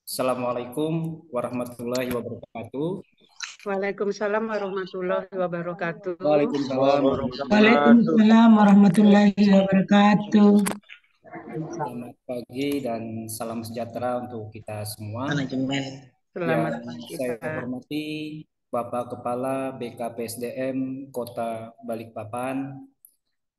Assalamualaikum warahmatullahi wabarakatuh. Waalaikumsalam warahmatullahi wabarakatuh. Waalaikumsalam warahmatullahi wabarakatuh. Waalaikumsalam warahmatullahi wabarakatuh. Selamat pagi dan salam sejahtera untuk kita semua. Selamat Yang pagi, saya Pak. hormati Bapak Kepala BKPSDM Kota Balikpapan,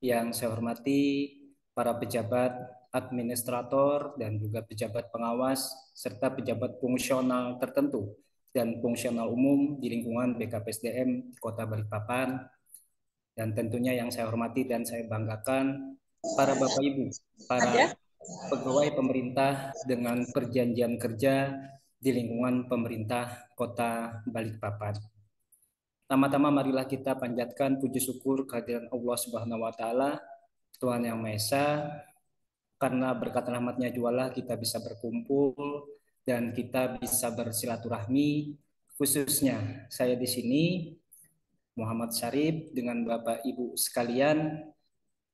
yang saya hormati para pejabat administrator dan juga pejabat pengawas serta pejabat fungsional tertentu dan fungsional umum di lingkungan BKPSDM Kota Balikpapan. Dan tentunya yang saya hormati dan saya banggakan para Bapak Ibu, para pegawai pemerintah dengan perjanjian kerja di lingkungan pemerintah Kota Balikpapan. Pertama-tama marilah kita panjatkan puji syukur kehadiran Allah Subhanahu wa taala, Tuhan yang Maha Esa, karena berkat rahmatnya jualah kita bisa berkumpul dan kita bisa bersilaturahmi. Khususnya saya di sini Muhammad Syarif dengan Bapak Ibu sekalian,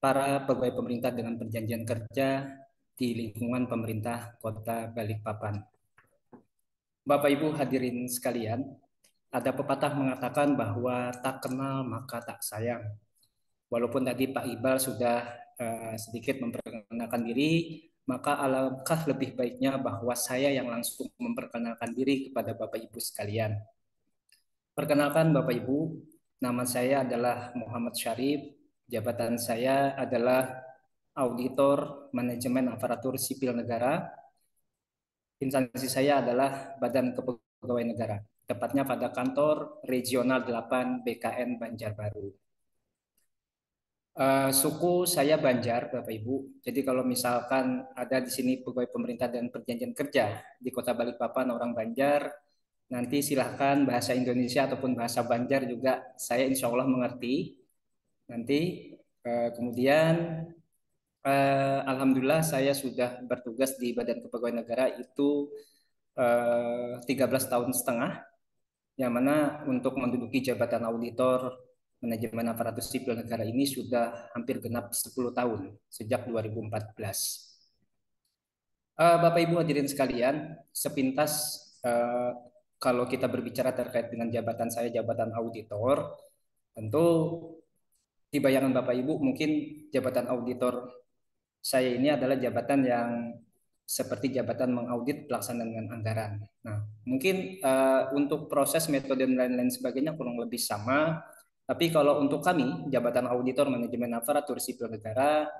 para pegawai pemerintah dengan perjanjian kerja di lingkungan pemerintah Kota Balikpapan. Bapak Ibu hadirin sekalian, ada pepatah mengatakan bahwa tak kenal maka tak sayang. Walaupun tadi Pak Iqbal sudah sedikit memperkenalkan diri, maka alangkah lebih baiknya bahwa saya yang langsung memperkenalkan diri kepada Bapak Ibu sekalian. Perkenalkan Bapak Ibu, nama saya adalah Muhammad Syarif, jabatan saya adalah Auditor Manajemen Aparatur Sipil Negara. Instansi saya adalah Badan Kepegawaian Negara, tepatnya pada kantor Regional 8 BKN Banjarbaru. Suku saya Banjar, Bapak Ibu. Jadi kalau misalkan ada di sini pegawai pemerintah dan perjanjian kerja di Kota Balikpapan orang Banjar, nanti silahkan bahasa Indonesia ataupun bahasa Banjar juga saya insya Allah mengerti. Nanti kemudian alhamdulillah saya sudah bertugas di Badan Kepegawaian Negara itu 13 tahun setengah, yang mana untuk menduduki jabatan auditor manajemen aparatur sipil negara ini sudah hampir genap 10 tahun sejak 2014. Bapak Ibu hadirin sekalian, sepintas kalau kita berbicara terkait dengan jabatan saya, jabatan auditor, tentu di bayangan Bapak Ibu mungkin jabatan auditor saya ini adalah jabatan yang seperti jabatan mengaudit pelaksanaan anggaran. Nah, mungkin untuk proses metode dan lain-lain sebagainya kurang lebih sama. Tapi kalau untuk kami, jabatan auditor manajemen aparatur sipil negara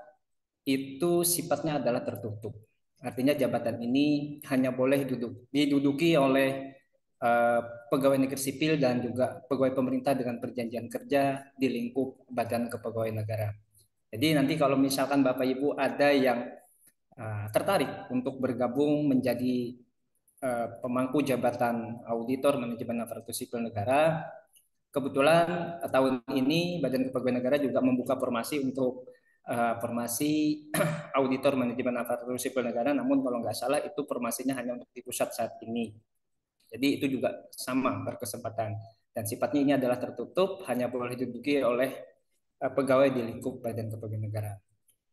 itu sifatnya adalah tertutup. Artinya jabatan ini hanya boleh diduduki oleh pegawai negeri sipil dan juga pegawai pemerintah dengan perjanjian kerja di lingkup Badan Kepegawaian Negara. Jadi nanti kalau misalkan Bapak Ibu ada yang tertarik untuk bergabung menjadi pemangku jabatan auditor manajemen aparatur sipil negara, kebetulan tahun ini Badan Kepegawaian Negara juga membuka formasi untuk formasi auditor manajemen aparatur sipil negara, namun kalau nggak salah itu formasinya hanya untuk di pusat saat ini. Jadi itu juga sama berkesempatan dan sifatnya ini adalah tertutup, hanya boleh diduduki oleh pegawai di lingkup Badan Kepegawaian Negara.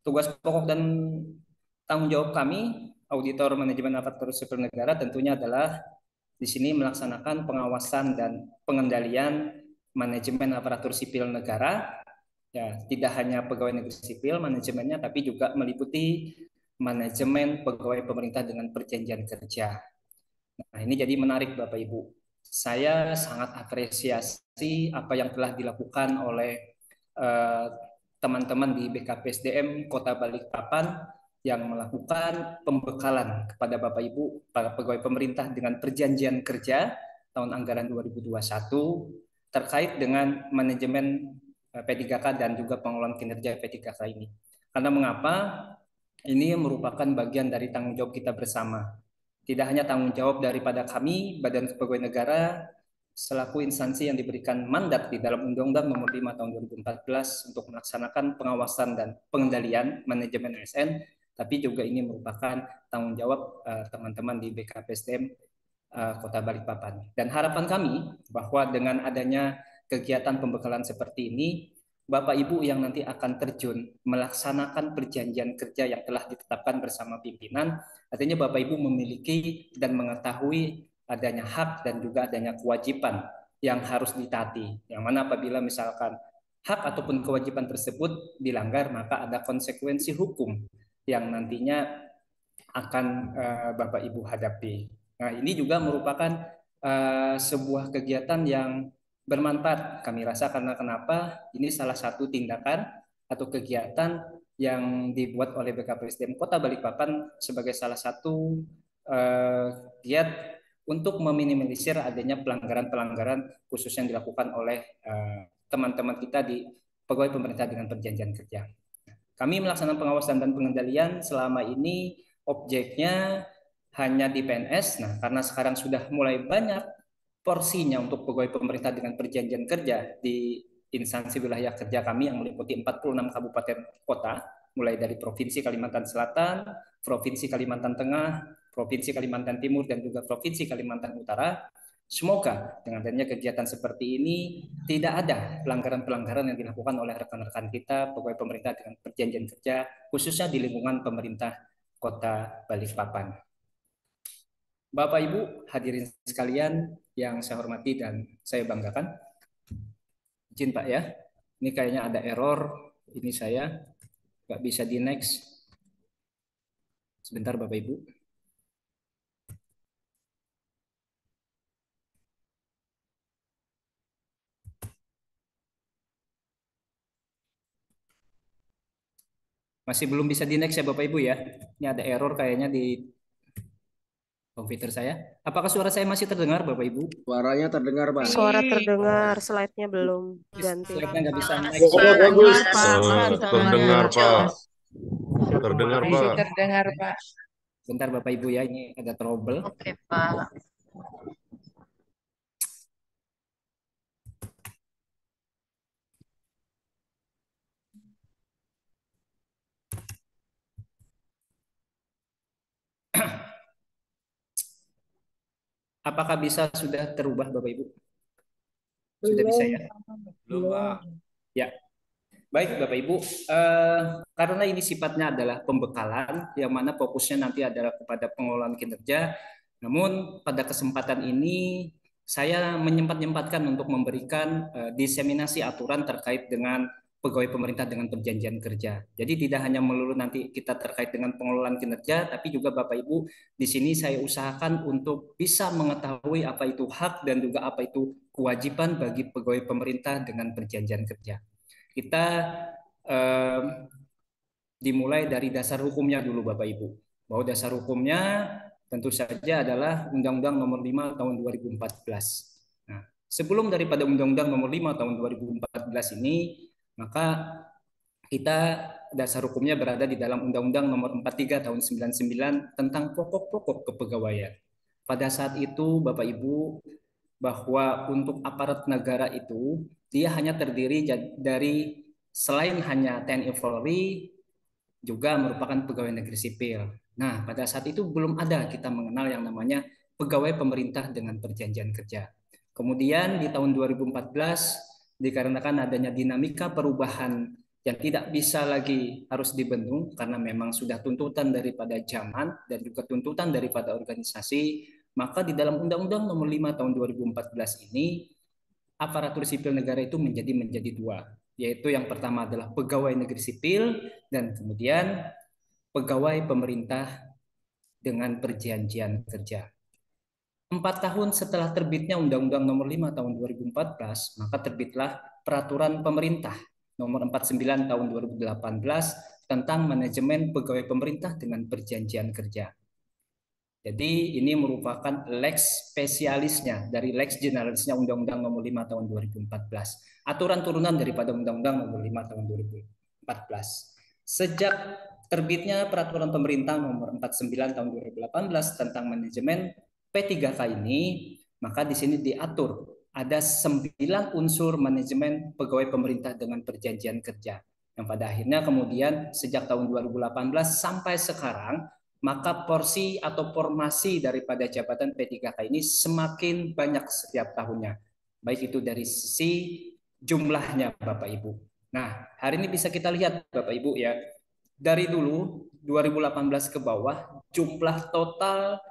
Tugas pokok dan tanggung jawab kami auditor manajemen aparatur sipil negara tentunya adalah di sini melaksanakan pengawasan dan pengendalian manajemen aparatur sipil negara. Ya, tidak hanya pegawai negeri sipil manajemennya, tapi juga meliputi manajemen pegawai pemerintah dengan perjanjian kerja. Nah, ini jadi menarik Bapak Ibu. Saya sangat apresiasi apa yang telah dilakukan oleh teman-teman di BKPSDM Kota Balikpapan yang melakukan pembekalan kepada Bapak Ibu para pegawai pemerintah dengan perjanjian kerja tahun anggaran 2021 terkait dengan manajemen P3K dan juga pengelolaan kinerja P3K ini. Karena mengapa? Ini merupakan bagian dari tanggung jawab kita bersama. Tidak hanya tanggung jawab daripada kami, Badan Kepegawaian Negara, selaku instansi yang diberikan mandat di dalam Undang-Undang Nomor 5 Tahun 2014 untuk melaksanakan pengawasan dan pengendalian manajemen ASN, tapi juga ini merupakan tanggung jawab teman-teman di BKPSDM Kota Balikpapan. Dan harapan kami bahwa dengan adanya kegiatan pembekalan seperti ini, Bapak Ibu yang nanti akan terjun melaksanakan perjanjian kerja yang telah ditetapkan bersama pimpinan, artinya Bapak Ibu memiliki dan mengetahui adanya hak dan juga adanya kewajiban yang harus ditaati. Yang mana apabila misalkan hak ataupun kewajiban tersebut dilanggar, maka ada konsekuensi hukum yang nantinya akan Bapak Ibu hadapi. Nah, ini juga merupakan sebuah kegiatan yang bermanfaat kami rasa, karena kenapa? Ini salah satu tindakan atau kegiatan yang dibuat oleh BKPSDM Kota Balikpapan sebagai salah satu giat untuk meminimalisir adanya pelanggaran-pelanggaran khusus yang dilakukan oleh teman-teman kita di pegawai pemerintah dengan perjanjian kerja. Kami melaksanakan pengawasan dan pengendalian selama ini objeknya hanya di PNS. Nah, karena sekarang sudah mulai banyak porsinya untuk pegawai pemerintah dengan perjanjian kerja di instansi wilayah kerja kami yang meliputi 46 kabupaten kota, mulai dari Provinsi Kalimantan Selatan, Provinsi Kalimantan Tengah, Provinsi Kalimantan Timur, dan juga Provinsi Kalimantan Utara. Semoga dengan adanya kegiatan seperti ini tidak ada pelanggaran-pelanggaran yang dilakukan oleh rekan-rekan kita pegawai pemerintah dengan perjanjian kerja, khususnya di lingkungan pemerintah Kota Balikpapan. Bapak Ibu hadirin sekalian yang saya hormati dan saya banggakan, izin Pak ya, ini kayaknya ada error, ini saya nggak bisa di next. Sebentar Bapak Ibu. Masih belum bisa di next ya Bapak Ibu ya. Ini ada error kayaknya di komputer saya. Apakah suara saya masih terdengar Bapak Ibu? Suaranya terdengar, Pak. Suara terdengar, slide-nya belum ganti. Slide-nya nggak bisa naik. Bagus. Terdengar, Pak. Terdengar, Pak. Terdengar, Pak. Bentar Bapak Ibu ya, ini ada trouble. Oke, Pak. Apakah bisa sudah terubah Bapak Ibu? Sudah bisa ya? Belum, Pak. Ya. Baik Bapak Ibu, karena ini sifatnya adalah pembekalan yang mana fokusnya nanti adalah kepada pengelolaan kinerja. Namun pada kesempatan ini saya menyempatkan untuk memberikan diseminasi aturan terkait dengan pegawai pemerintah dengan perjanjian kerja. Jadi tidak hanya melulu nanti kita terkait dengan pengelolaan kinerja, tapi juga Bapak Ibu di sini saya usahakan untuk bisa mengetahui apa itu hak dan juga apa itu kewajiban bagi pegawai pemerintah dengan perjanjian kerja. Kita dimulai dari dasar hukumnya dulu Bapak Ibu. Bahwa dasar hukumnya tentu saja adalah Undang-Undang Nomor 5 Tahun 2014. Nah, sebelum daripada Undang-Undang Nomor 5 Tahun 2014 ini, maka kita dasar hukumnya berada di dalam Undang-Undang Nomor 43 Tahun 99 tentang pokok-pokok kepegawaian. Pada saat itu Bapak Ibu, bahwa untuk aparat negara itu dia hanya terdiri dari selain hanya TNI Polri juga merupakan pegawai negeri sipil. Nah, pada saat itu belum ada kita mengenal yang namanya pegawai pemerintah dengan perjanjian kerja. Kemudian di tahun 2014 dikarenakan adanya dinamika perubahan yang tidak bisa lagi harus dibendung karena memang sudah tuntutan daripada zaman dan juga tuntutan daripada organisasi, maka di dalam Undang-Undang Nomor 5 Tahun 2014 ini aparatur sipil negara itu menjadi dua, yaitu yang pertama adalah pegawai negeri sipil dan kemudian pegawai pemerintah dengan perjanjian kerja. 4 tahun setelah terbitnya Undang-Undang Nomor 5 Tahun 2014, maka terbitlah Peraturan Pemerintah Nomor 49 Tahun 2018 tentang manajemen pegawai pemerintah dengan perjanjian kerja. Jadi ini merupakan lex spesialisnya dari lex generalisnya Undang-Undang Nomor 5 Tahun 2014. Aturan turunan daripada Undang-Undang Nomor 5 Tahun 2014. Sejak terbitnya Peraturan Pemerintah Nomor 49 Tahun 2018 tentang manajemen P3K ini, maka di sini diatur ada 9 unsur manajemen pegawai pemerintah dengan perjanjian kerja. Yang pada akhirnya kemudian sejak tahun 2018 sampai sekarang, maka porsi atau formasi daripada jabatan P3K ini semakin banyak setiap tahunnya. Baik itu dari sisi jumlahnya Bapak Ibu Nah, hari ini bisa kita lihat Bapak Ibu ya, dari dulu 2018 ke bawah, jumlah total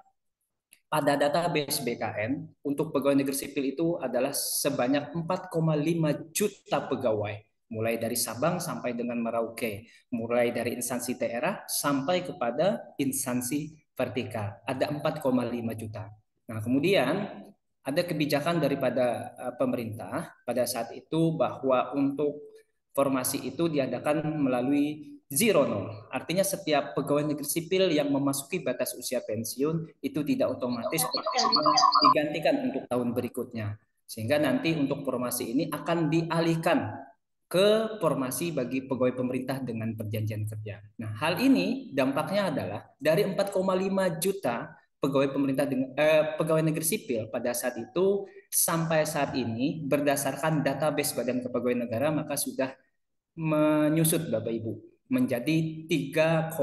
pada database BKN untuk pegawai negeri sipil itu adalah sebanyak 4,5 juta pegawai, mulai dari Sabang sampai dengan Merauke, mulai dari instansi daerah sampai kepada instansi vertikal. Ada 4,5 juta. Nah, kemudian ada kebijakan daripada pemerintah pada saat itu bahwa untuk formasi itu diadakan melalui zero nol. Artinya setiap pegawai negeri sipil yang memasuki batas usia pensiun itu tidak otomatis digantikan untuk tahun berikutnya. Sehingga nanti untuk formasi ini akan dialihkan ke formasi bagi pegawai pemerintah dengan perjanjian kerja. Nah, hal ini dampaknya adalah dari 4,5 juta pegawai pemerintah dengan pegawai negeri sipil pada saat itu sampai saat ini berdasarkan database Badan Kepegawaian Negara maka sudah menyusut Bapak Ibu menjadi 3,9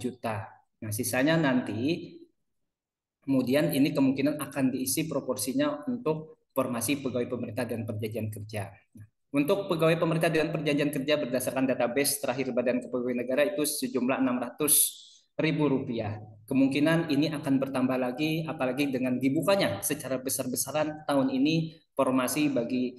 juta. Nah, sisanya nanti kemudian ini kemungkinan akan diisi proporsinya untuk formasi pegawai pemerintah dan perjanjian kerja. Nah, untuk pegawai pemerintah dengan perjanjian kerja berdasarkan database terakhir Badan Kepegawaian Negara itu sejumlah Rp600.000. Kemungkinan ini akan bertambah lagi apalagi dengan dibukanya secara besar-besaran tahun ini formasi bagi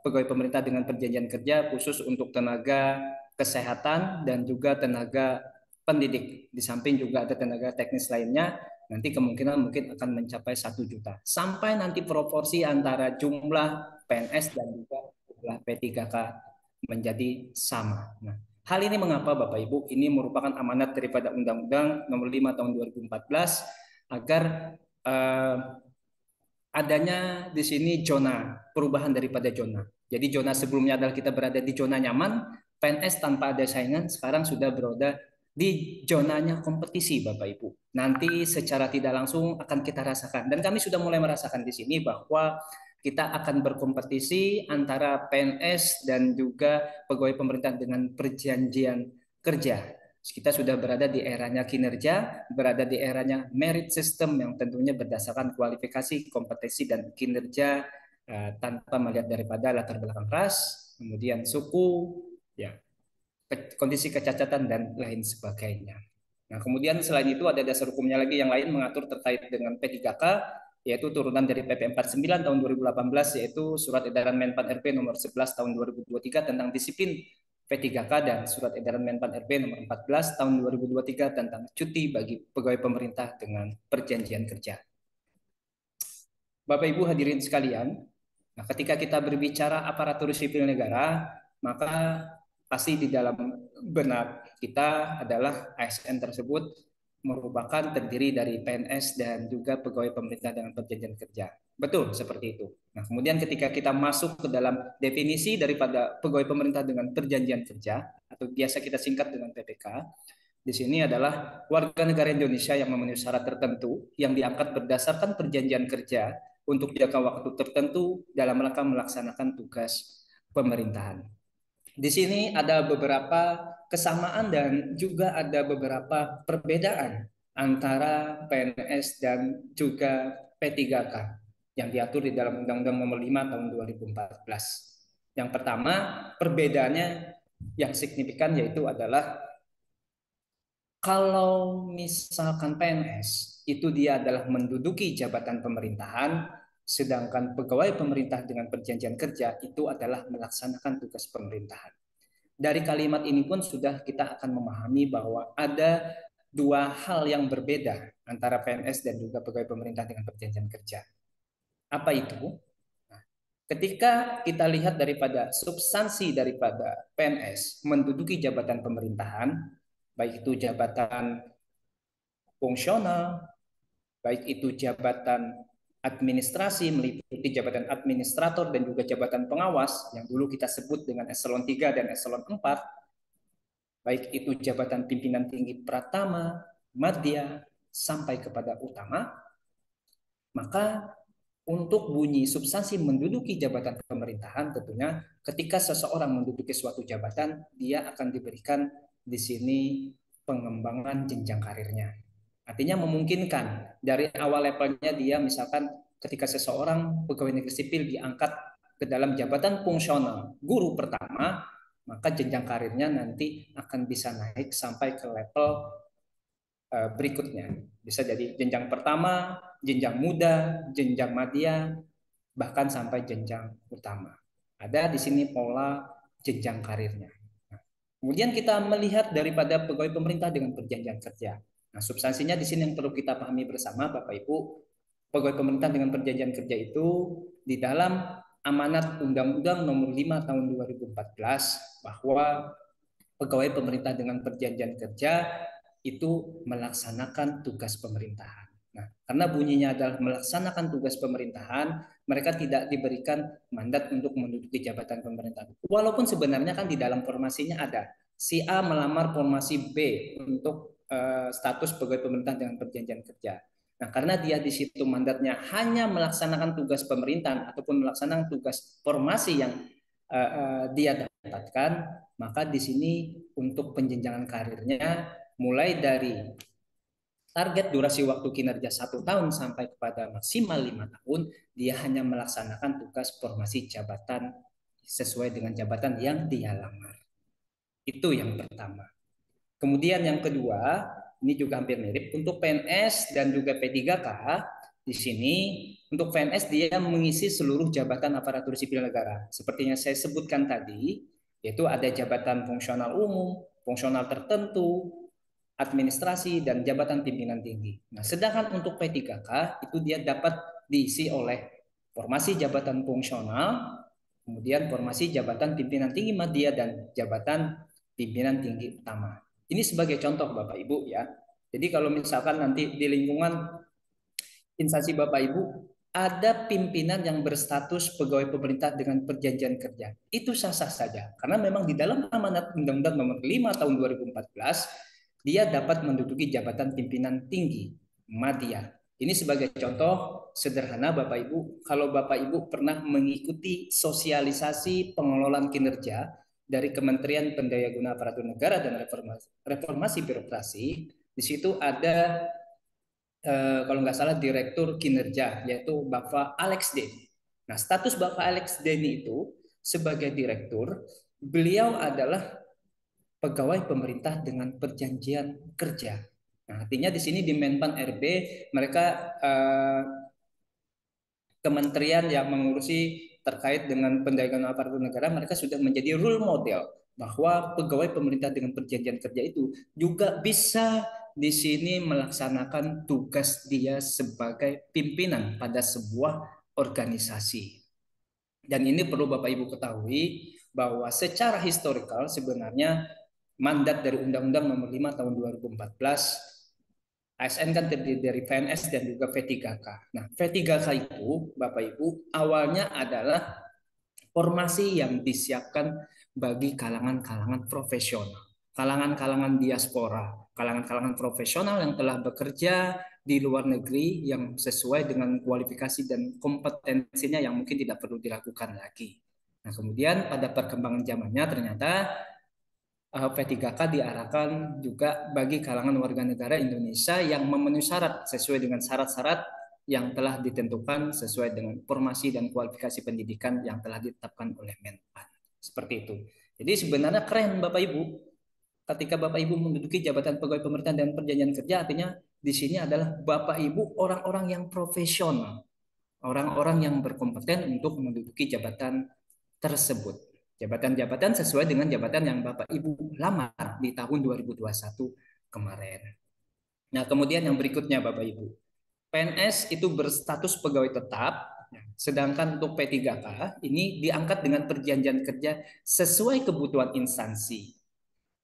pegawai pemerintah dengan perjanjian kerja khusus untuk tenaga kesehatan dan juga tenaga pendidik. Di samping juga ada tenaga teknis lainnya, nanti kemungkinan mungkin akan mencapai 1 juta. Sampai nanti proporsi antara jumlah PNS dan juga jumlah P3K menjadi sama. Nah, hal ini mengapa Bapak Ibu? Ini merupakan amanat daripada Undang-Undang Nomor 5 Tahun 2014 agar adanya di sini zona perubahan daripada zona. Jadi zona sebelumnya adalah kita berada di zona nyaman, PNS tanpa ada saingan, sekarang sudah berada di zonanya kompetisi Bapak Ibu. Nanti secara tidak langsung akan kita rasakan dan kami sudah mulai merasakan di sini bahwa kita akan berkompetisi antara PNS dan juga pegawai pemerintah dengan perjanjian kerja. Kita sudah berada di eranya kinerja, berada di eranya merit system yang tentunya berdasarkan kualifikasi, kompetensi, dan kinerja tanpa melihat daripada latar belakang ras, kemudian suku, ya, kondisi kecacatan, dan lain sebagainya. Nah, kemudian selain itu ada dasar hukumnya lagi yang lain mengatur terkait dengan P3K, yaitu turunan dari PP 49 tahun 2018, yaitu Surat Edaran Menpan RB nomor 11 tahun 2023 tentang disiplin P3K dan Surat Edaran Menpan RB nomor 14 tahun 2023 tentang cuti bagi pegawai pemerintah dengan perjanjian kerja. Bapak Ibu hadirin sekalian, nah ketika kita berbicara aparatur sipil negara, maka pasti di dalam benak kita adalah ASN tersebut merupakan terdiri dari PNS dan juga pegawai pemerintah dengan perjanjian kerja. Betul seperti itu. Nah, kemudian ketika kita masuk ke dalam definisi daripada pegawai pemerintah dengan perjanjian kerja atau biasa kita singkat dengan PPK, di sini adalah warga negara Indonesia yang memenuhi syarat tertentu yang diangkat berdasarkan perjanjian kerja untuk jangka waktu tertentu dalam rangka melaksanakan tugas pemerintahan. Di sini ada beberapa kesamaan dan juga ada beberapa perbedaan antara PNS dan juga P3K yang diatur di dalam Undang-Undang Nomor 5 Tahun 2014. Yang pertama, perbedaannya yang signifikan yaitu adalah kalau misalkan PNS itu dia adalah menduduki jabatan pemerintahan, sedangkan pegawai pemerintah dengan perjanjian kerja itu adalah melaksanakan tugas pemerintahan. Dari kalimat ini pun sudah kita akan memahami bahwa ada dua hal yang berbeda antara PNS dan juga pegawai pemerintah dengan perjanjian kerja. Apa itu? Nah, ketika kita lihat daripada substansi daripada PNS menduduki jabatan pemerintahan, baik itu jabatan fungsional, baik itu jabatan administrasi meliputi jabatan administrator dan juga jabatan pengawas yang dulu kita sebut dengan eselon 3 dan eselon 4, baik itu jabatan pimpinan tinggi pratama, madya, sampai kepada utama, maka untuk bunyi substansi menduduki jabatan pemerintahan tentunya ketika seseorang menduduki suatu jabatan dia akan diberikan di sini pengembangan jenjang karirnya. Artinya memungkinkan dari awal levelnya dia misalkan ketika seseorang pegawai negeri sipil diangkat ke dalam jabatan fungsional guru pertama, maka jenjang karirnya nanti akan bisa naik sampai ke level berikutnya. Bisa jadi jenjang pertama, jenjang muda, jenjang madya, bahkan sampai jenjang utama. Ada di sini pola jenjang karirnya. Nah, kemudian kita melihat daripada pegawai pemerintah dengan perjanjian kerja. Nah, substansinya di sini yang perlu kita pahami bersama, Bapak Ibu, pegawai pemerintah dengan perjanjian kerja itu di dalam amanat Undang-Undang Nomor 5 Tahun 2014 bahwa pegawai pemerintah dengan perjanjian kerja itu melaksanakan tugas pemerintahan. Nah, karena bunyinya adalah melaksanakan tugas pemerintahan, mereka tidak diberikan mandat untuk menduduki jabatan pemerintahan. Walaupun sebenarnya kan di dalam formasinya ada si A melamar formasi B untuk status pegawai pemerintah dengan perjanjian kerja. Nah, karena dia di situ mandatnya hanya melaksanakan tugas pemerintahan ataupun melaksanakan tugas formasi yang dia dapatkan, maka di sini untuk penjenjangan karirnya mulai dari target durasi waktu kinerja 1 tahun sampai kepada maksimal 5 tahun, dia hanya melaksanakan tugas formasi jabatan sesuai dengan jabatan yang dia lamar. Itu yang pertama. Kemudian yang kedua, ini juga hampir mirip untuk PNS dan juga P3K. Di sini untuk PNS dia mengisi seluruh jabatan aparatur sipil negara. Seperti yang saya sebutkan tadi, yaitu ada jabatan fungsional umum, fungsional tertentu, administrasi, dan jabatan pimpinan tinggi. Nah, sedangkan untuk P3K itu dia dapat diisi oleh formasi jabatan fungsional, kemudian formasi jabatan pimpinan tinggi media, dan jabatan pimpinan tinggi utama. Ini sebagai contoh Bapak Ibu ya. Jadi kalau misalkan nanti di lingkungan instansi Bapak Ibu ada pimpinan yang berstatus pegawai pemerintah dengan perjanjian kerja, itu sah-sah saja. Karena memang di dalam amanat Undang-Undang Nomor 5 Tahun 2014 dia dapat menduduki jabatan pimpinan tinggi madya. Ini sebagai contoh sederhana Bapak Ibu, kalau Bapak Ibu pernah mengikuti sosialisasi pengelolaan kinerja dari Kementerian Pendayaguna Aparatur Negara dan Reformasi Birokrasi, di situ ada kalau nggak salah direktur kinerja, yaitu Bapak Alex Denny. Nah, status Bapak Alex Denny itu sebagai direktur, beliau adalah pegawai pemerintah dengan perjanjian kerja. Nah, artinya di sini di Menpan RB mereka kementerian yang mengurusi terkait dengan pendagangan aparatur negara, mereka sudah menjadi role model bahwa pegawai pemerintah dengan perjanjian kerja itu juga bisa di sini melaksanakan tugas dia sebagai pimpinan pada sebuah organisasi. Dan ini perlu Bapak Ibu ketahui bahwa secara historikal sebenarnya mandat dari Undang-Undang Nomor 5 Tahun 2014 ASN kan terdiri dari PNS dan juga P3K. Nah, P3K itu Bapak Ibu awalnya adalah formasi yang disiapkan bagi kalangan-kalangan profesional, kalangan-kalangan diaspora, kalangan-kalangan profesional yang telah bekerja di luar negeri yang sesuai dengan kualifikasi dan kompetensinya yang mungkin tidak perlu dilakukan lagi. Nah, kemudian pada perkembangan zamannya ternyata P3K diarahkan juga bagi kalangan warga negara Indonesia yang memenuhi syarat sesuai dengan syarat-syarat yang telah ditentukan sesuai dengan formasi dan kualifikasi pendidikan yang telah ditetapkan oleh Menpan. Seperti itu. Jadi sebenarnya keren Bapak Ibu. Ketika Bapak Ibu menduduki jabatan pegawai pemerintahan dan perjanjian kerja, artinya di sini adalah Bapak Ibu orang-orang yang profesional, orang-orang yang berkompeten untuk menduduki jabatan tersebut. Jabatan-jabatan sesuai dengan jabatan yang Bapak Ibu lamar di tahun 2021 kemarin. Nah, kemudian yang berikutnya Bapak Ibu. PNS itu berstatus pegawai tetap, sedangkan untuk P3K ini diangkat dengan perjanjian kerja sesuai kebutuhan instansi.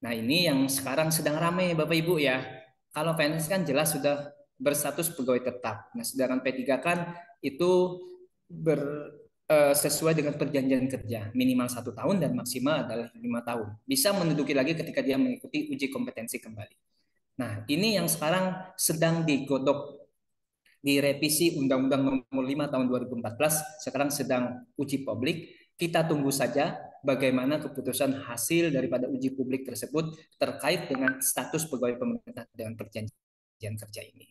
Nah, ini yang sekarang sedang ramai Bapak Ibu ya. Kalau PNS kan jelas sudah berstatus pegawai tetap. Nah, sedangkan P3K kan itu sesuai dengan perjanjian kerja minimal 1 tahun dan maksimal adalah 5 tahun. Bisa menduduki lagi ketika dia mengikuti uji kompetensi kembali. Nah, ini yang sekarang sedang digodok di revisi Undang-Undang Nomor 5 Tahun 2014, sekarang sedang uji publik. Kita tunggu saja bagaimana keputusan hasil daripada uji publik tersebut terkait dengan status pegawai pemerintah dengan perjanjian kerja ini.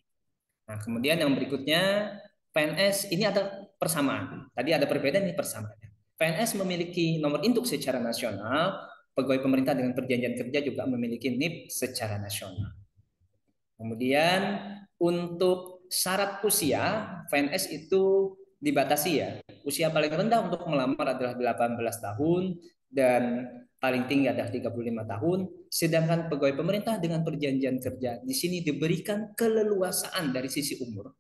Nah, kemudian yang berikutnya PNS ini ada persamaan. Tadi ada perbedaan, ini persamaannya. PNS memiliki nomor induk secara nasional, pegawai pemerintah dengan perjanjian kerja juga memiliki NIP secara nasional. Kemudian untuk syarat usia, PNS itu dibatasi ya. Usia paling rendah untuk melamar adalah 18 tahun dan paling tinggi adalah 35 tahun. Sedangkan pegawai pemerintah dengan perjanjian kerja di sini diberikan keleluasaan dari sisi umur.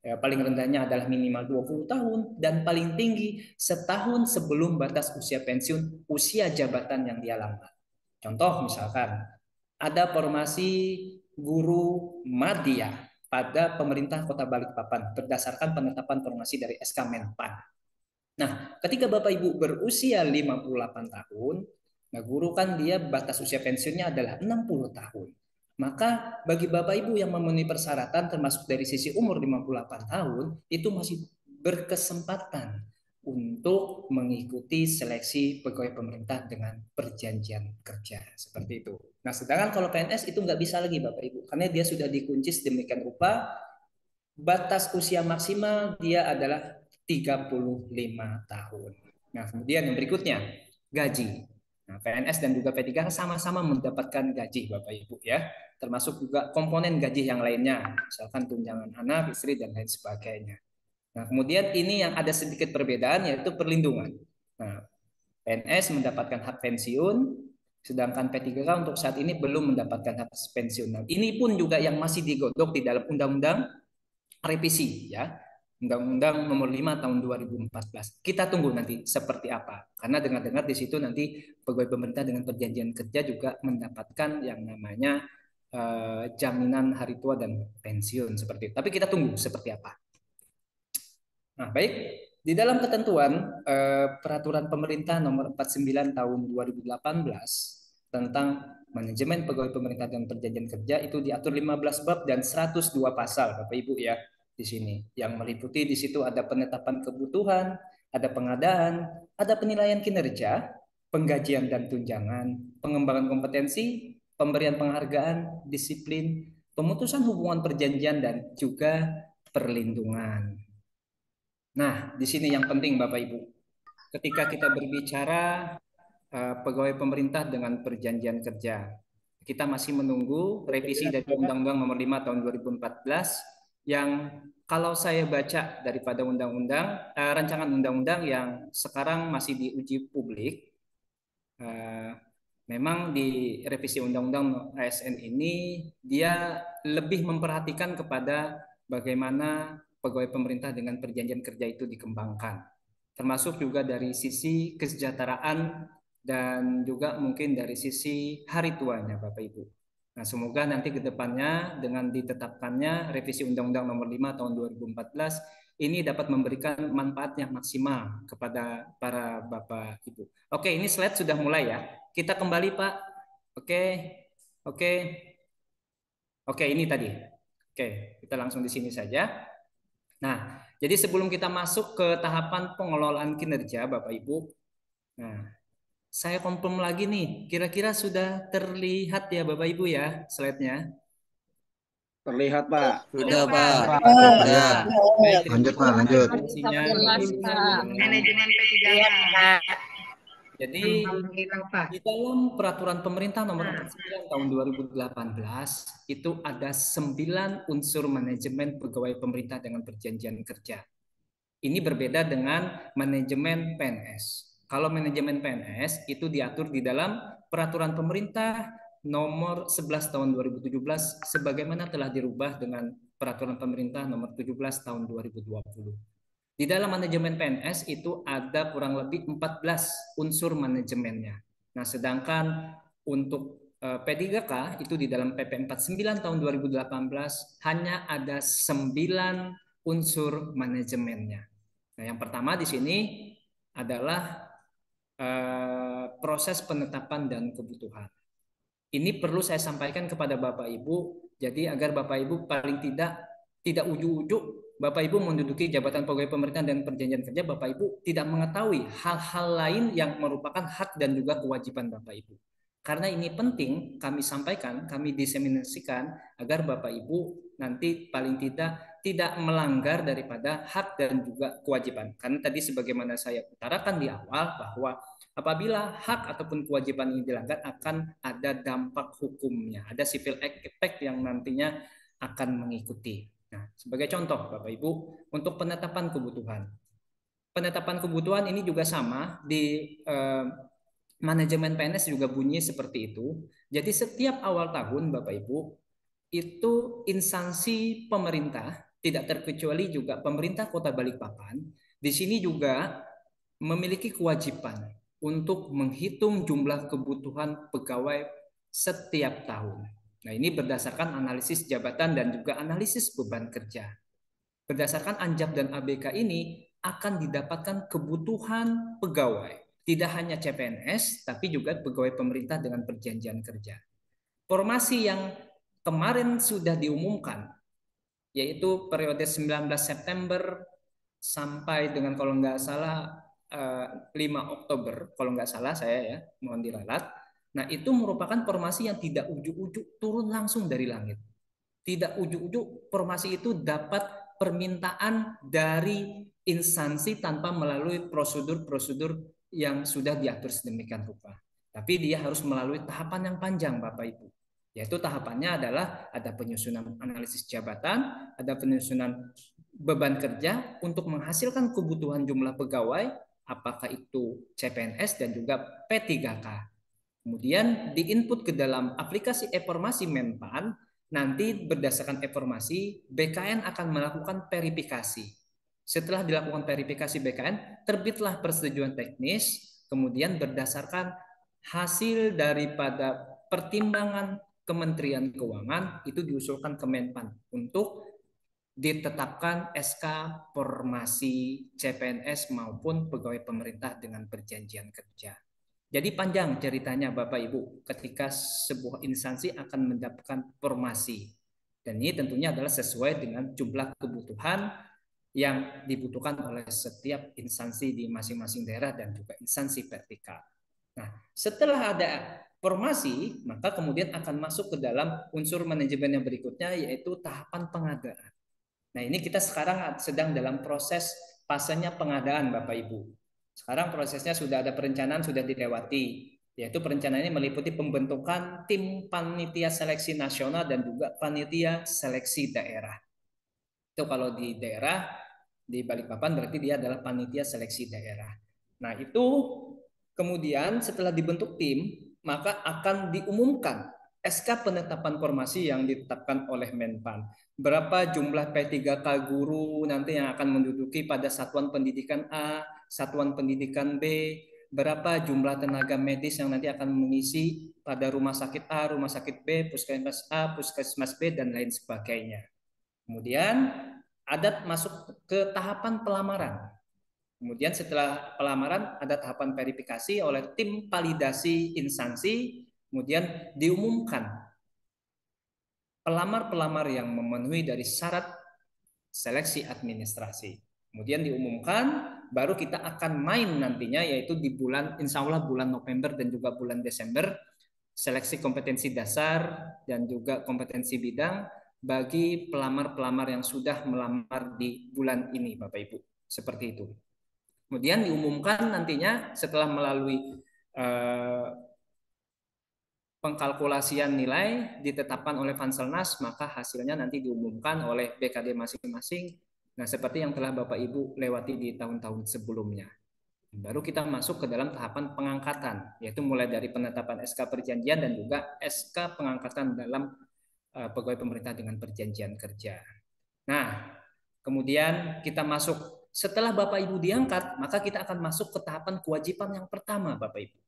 Ya, paling rendahnya adalah minimal 20 tahun dan paling tinggi setahun sebelum batas usia pensiun usia jabatan yang dia lamar. Contoh misalkan ada formasi guru madya pada pemerintah Kota Balikpapan berdasarkan penetapan formasi dari SK Menpan. Nah, ketika Bapak Ibu berusia 58 tahun, nah guru kan dia batas usia pensiunnya adalah 60 tahun. Maka bagi Bapak Ibu yang memenuhi persyaratan termasuk dari sisi umur 58 tahun, itu masih berkesempatan untuk mengikuti seleksi pegawai pemerintah dengan perjanjian kerja. Seperti itu. Nah, sedangkan kalau PNS itu nggak bisa lagi Bapak Ibu, karena dia sudah dikunci sedemikian rupa, batas usia maksimal dia adalah 35 tahun. Nah, kemudian yang berikutnya, gaji. Nah, PNS dan juga P3K sama-sama mendapatkan gaji Bapak Ibu ya. Termasuk juga komponen gaji yang lainnya, misalkan tunjangan anak, istri dan lain sebagainya. Nah, kemudian ini yang ada sedikit perbedaan yaitu perlindungan. Nah, PNS mendapatkan hak pensiun, sedangkan P3K untuk saat ini belum mendapatkan hak pensiun. Nah, ini pun juga yang masih digodok di dalam undang-undang revisi ya. Undang-Undang Nomor 5 Tahun 2014. Kita tunggu nanti seperti apa. Karena dengar-dengar di situ nanti pegawai pemerintah dengan perjanjian kerja juga mendapatkan yang namanya jaminan hari tua dan pensiun seperti itu. Tapi kita tunggu seperti apa. Nah, baik. Di dalam ketentuan Peraturan Pemerintah Nomor 49 Tahun 2018 tentang manajemen pegawai pemerintah dan perjanjian kerja itu diatur 15 bab dan 102 pasal, Bapak Ibu ya. Di sini yang meliputi di situ ada penetapan kebutuhan, ada pengadaan, ada penilaian kinerja, penggajian dan tunjangan, pengembangan kompetensi, pemberian penghargaan, disiplin, pemutusan hubungan perjanjian dan juga perlindungan. Nah, di sini yang penting Bapak Ibu. Ketika kita berbicara pegawai pemerintah dengan perjanjian kerja, kita masih menunggu revisi dari Undang-Undang Nomor 5 Tahun 2014 yang kalau saya baca daripada undang-undang rancangan undang-undang yang sekarang masih diuji publik, memang di revisi undang-undang ASN ini dia lebih memperhatikan kepada bagaimana pegawai pemerintah dengan perjanjian kerja itu dikembangkan, termasuk juga dari sisi kesejahteraan dan juga mungkin dari sisi hari tuanya Bapak Ibu. Nah, semoga nanti ke depannya dengan ditetapkannya revisi Undang-Undang Nomor 5 Tahun 2014 ini dapat memberikan manfaat yang maksimal kepada para Bapak Ibu. Oke, ini slide sudah mulai ya. Kita kembali Pak. Oke, ini tadi. Oke, kita langsung di sini saja. Nah, jadi sebelum kita masuk ke tahapan pengelolaan kinerja Bapak Ibu. Nah, saya confirm lagi nih, kira-kira sudah terlihat ya Bapak Ibu ya slide-nya? Terlihat Pak. Sudah, Pak. Ya. Baik, Lanjut, Pak, lanjut. Manajemen P3K. Jadi di dalam peraturan pemerintah nomor 49 tahun 2018 itu ada 9 unsur manajemen pegawai pemerintah dengan perjanjian kerja. Ini berbeda dengan manajemen PNS. Kalau manajemen PNS itu diatur di dalam peraturan pemerintah nomor 11 tahun 2017 sebagaimana telah dirubah dengan peraturan pemerintah nomor 17 tahun 2020. Di dalam manajemen PNS itu ada kurang lebih 14 unsur manajemennya. Nah, sedangkan untuk P3K itu di dalam PP 49 tahun 2018 hanya ada 9 unsur manajemennya. Nah, yang pertama di sini adalah proses penetapan dan kebutuhan. Ini perlu saya sampaikan kepada Bapak Ibu, jadi agar Bapak Ibu paling tidak ujuk-ujuk Bapak Ibu menduduki jabatan pegawai pemerintahan dan perjanjian kerja, Bapak Ibu tidak mengetahui hal-hal lain yang merupakan hak dan juga kewajiban Bapak Ibu. Karena ini penting kami sampaikan, kami diseminasikan agar Bapak Ibu nanti paling tidak tidak melanggar daripada hak dan juga kewajiban. Karena tadi sebagaimana saya utarakan di awal bahwa apabila hak ataupun kewajiban ini dilanggar akan ada dampak hukumnya, ada civil effect yang nantinya akan mengikuti. Nah, sebagai contoh Bapak Ibu, untuk penetapan kebutuhan. Penetapan kebutuhan ini juga sama di manajemen PNS juga bunyi seperti itu. Jadi setiap awal tahun Bapak Ibu itu instansi pemerintah, tidak terkecuali juga pemerintah Kota Balikpapan, di sini juga memiliki kewajiban untuk menghitung jumlah kebutuhan pegawai setiap tahun. Nah, ini berdasarkan analisis jabatan dan juga analisis beban kerja. Berdasarkan Anjab dan ABK ini akan didapatkan kebutuhan pegawai, tidak hanya CPNS, tapi juga pegawai pemerintah dengan perjanjian kerja. Formasi yang kemarin sudah diumumkan, yaitu periode 19 September sampai dengan kalau nggak salah 5 Oktober, kalau nggak salah saya ya, mohon diralat. Nah, itu merupakan formasi yang tidak ujuk-ujuk turun langsung dari langit. Tidak ujuk-ujuk formasi itu dapat permintaan dari instansi tanpa melalui prosedur-prosedur yang sudah diatur sedemikian rupa. Tapi dia harus melalui tahapan yang panjang, Bapak Ibu. Yaitu tahapannya adalah ada penyusunan analisis jabatan, ada penyusunan beban kerja untuk menghasilkan kebutuhan jumlah pegawai, apakah itu CPNS dan juga P3K. Kemudian diinput ke dalam aplikasi informasi Menpan, nanti berdasarkan informasi BKN akan melakukan verifikasi. Setelah dilakukan verifikasi BKN, terbitlah persetujuan teknis, kemudian berdasarkan hasil daripada pertimbangan Kementerian Keuangan itu diusulkan ke Menpan untuk ditetapkan SK formasi CPNS maupun pegawai pemerintah dengan perjanjian kerja. Jadi panjang ceritanya Bapak Ibu ketika sebuah instansi akan mendapatkan formasi. Dan ini tentunya adalah sesuai dengan jumlah kebutuhan yang dibutuhkan oleh setiap instansi di masing-masing daerah dan juga instansi vertikal. Nah, setelah ada formasi, maka kemudian akan masuk ke dalam unsur manajemen yang berikutnya yaitu tahapan pengadaan. Nah, ini kita sekarang sedang dalam proses fasenya pengadaan Bapak Ibu. Sekarang prosesnya sudah ada perencanaan, sudah dilewati. Yaitu perencanaan ini meliputi pembentukan tim panitia seleksi nasional dan juga panitia seleksi daerah. Itu kalau di daerah, di Balikpapan berarti dia adalah panitia seleksi daerah. Nah, itu kemudian setelah dibentuk tim, maka akan diumumkan SK penetapan formasi yang ditetapkan oleh Menpan. Berapa jumlah P3K guru nanti yang akan menduduki pada satuan pendidikan A, satuan pendidikan B, berapa jumlah tenaga medis yang nanti akan mengisi pada rumah sakit A, rumah sakit B, puskesmas A, puskesmas B, dan lain sebagainya. Kemudian ada masuk ke tahapan pelamaran. Kemudian setelah pelamaran ada tahapan verifikasi oleh tim validasi instansi, kemudian diumumkan pelamar-pelamar yang memenuhi dari syarat seleksi administrasi. Kemudian diumumkan, baru kita akan main nantinya yaitu di bulan, insya Allah bulan November dan juga bulan Desember, seleksi kompetensi dasar dan juga kompetensi bidang bagi pelamar-pelamar yang sudah melamar di bulan ini, Bapak Ibu. Seperti itu. Kemudian diumumkan nantinya setelah melalui pengkalkulasian nilai ditetapkan oleh Fanselnas, maka hasilnya nanti diumumkan oleh BKD masing-masing. Nah, seperti yang telah Bapak Ibu lewati di tahun-tahun sebelumnya. Baru kita masuk ke dalam tahapan pengangkatan, yaitu mulai dari penetapan SK perjanjian dan juga SK pengangkatan dalam pegawai pemerintah dengan perjanjian kerja. Nah, kemudian kita masuk, setelah Bapak Ibu diangkat, maka kita akan masuk ke tahapan kewajiban yang pertama, Bapak Ibu.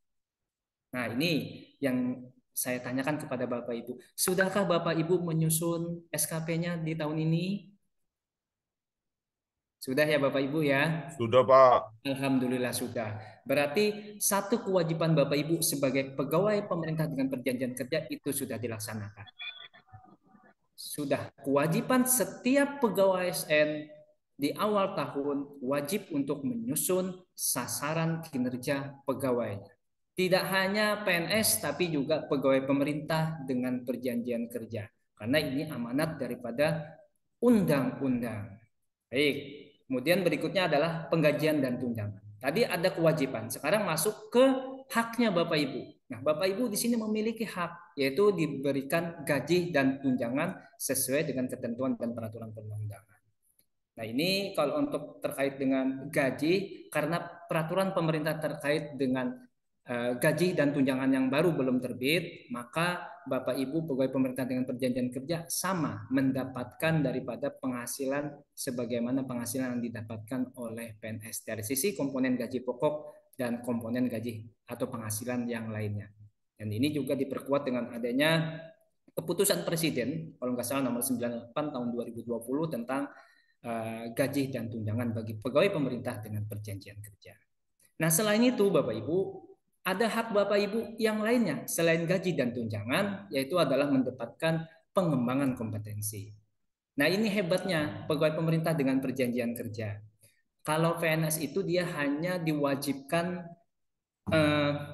Nah, ini yang saya tanyakan kepada Bapak Ibu. Sudahkah Bapak Ibu menyusun SKP-nya di tahun ini? Sudah ya Bapak Ibu ya? Sudah, Pak. Alhamdulillah sudah. Berarti satu kewajiban Bapak Ibu sebagai pegawai pemerintah dengan perjanjian kerja itu sudah dilaksanakan. Sudah kewajiban setiap pegawai ASN di awal tahun wajib untuk menyusun sasaran kinerja pegawainya. Tidak hanya PNS tapi juga pegawai pemerintah dengan perjanjian kerja. Karena ini amanat daripada undang-undang. Baik. Kemudian berikutnya adalah penggajian dan tunjangan. Tadi ada kewajiban, sekarang masuk ke haknya Bapak Ibu. Nah, Bapak Ibu di sini memiliki hak, yaitu diberikan gaji dan tunjangan sesuai dengan ketentuan dan peraturan perundang-undangan. Nah, ini kalau untuk terkait dengan gaji, karena peraturan pemerintah terkait dengan gaji dan tunjangan yang baru belum terbit, maka Bapak Ibu pegawai pemerintah dengan perjanjian kerja sama mendapatkan daripada penghasilan sebagaimana penghasilan yang didapatkan oleh PNS dari sisi komponen gaji pokok dan komponen gaji atau penghasilan yang lainnya. Dan ini juga diperkuat dengan adanya keputusan Presiden kalau nggak salah nomor 98 tahun 2020 tentang gaji dan tunjangan bagi pegawai pemerintah dengan perjanjian kerja. Nah, selain itu Bapak Ibu, ada hak Bapak Ibu yang lainnya selain gaji dan tunjangan, yaitu adalah mendapatkan pengembangan kompetensi. Nah, ini hebatnya pegawai pemerintah dengan perjanjian kerja. Kalau PNS itu dia hanya diwajibkan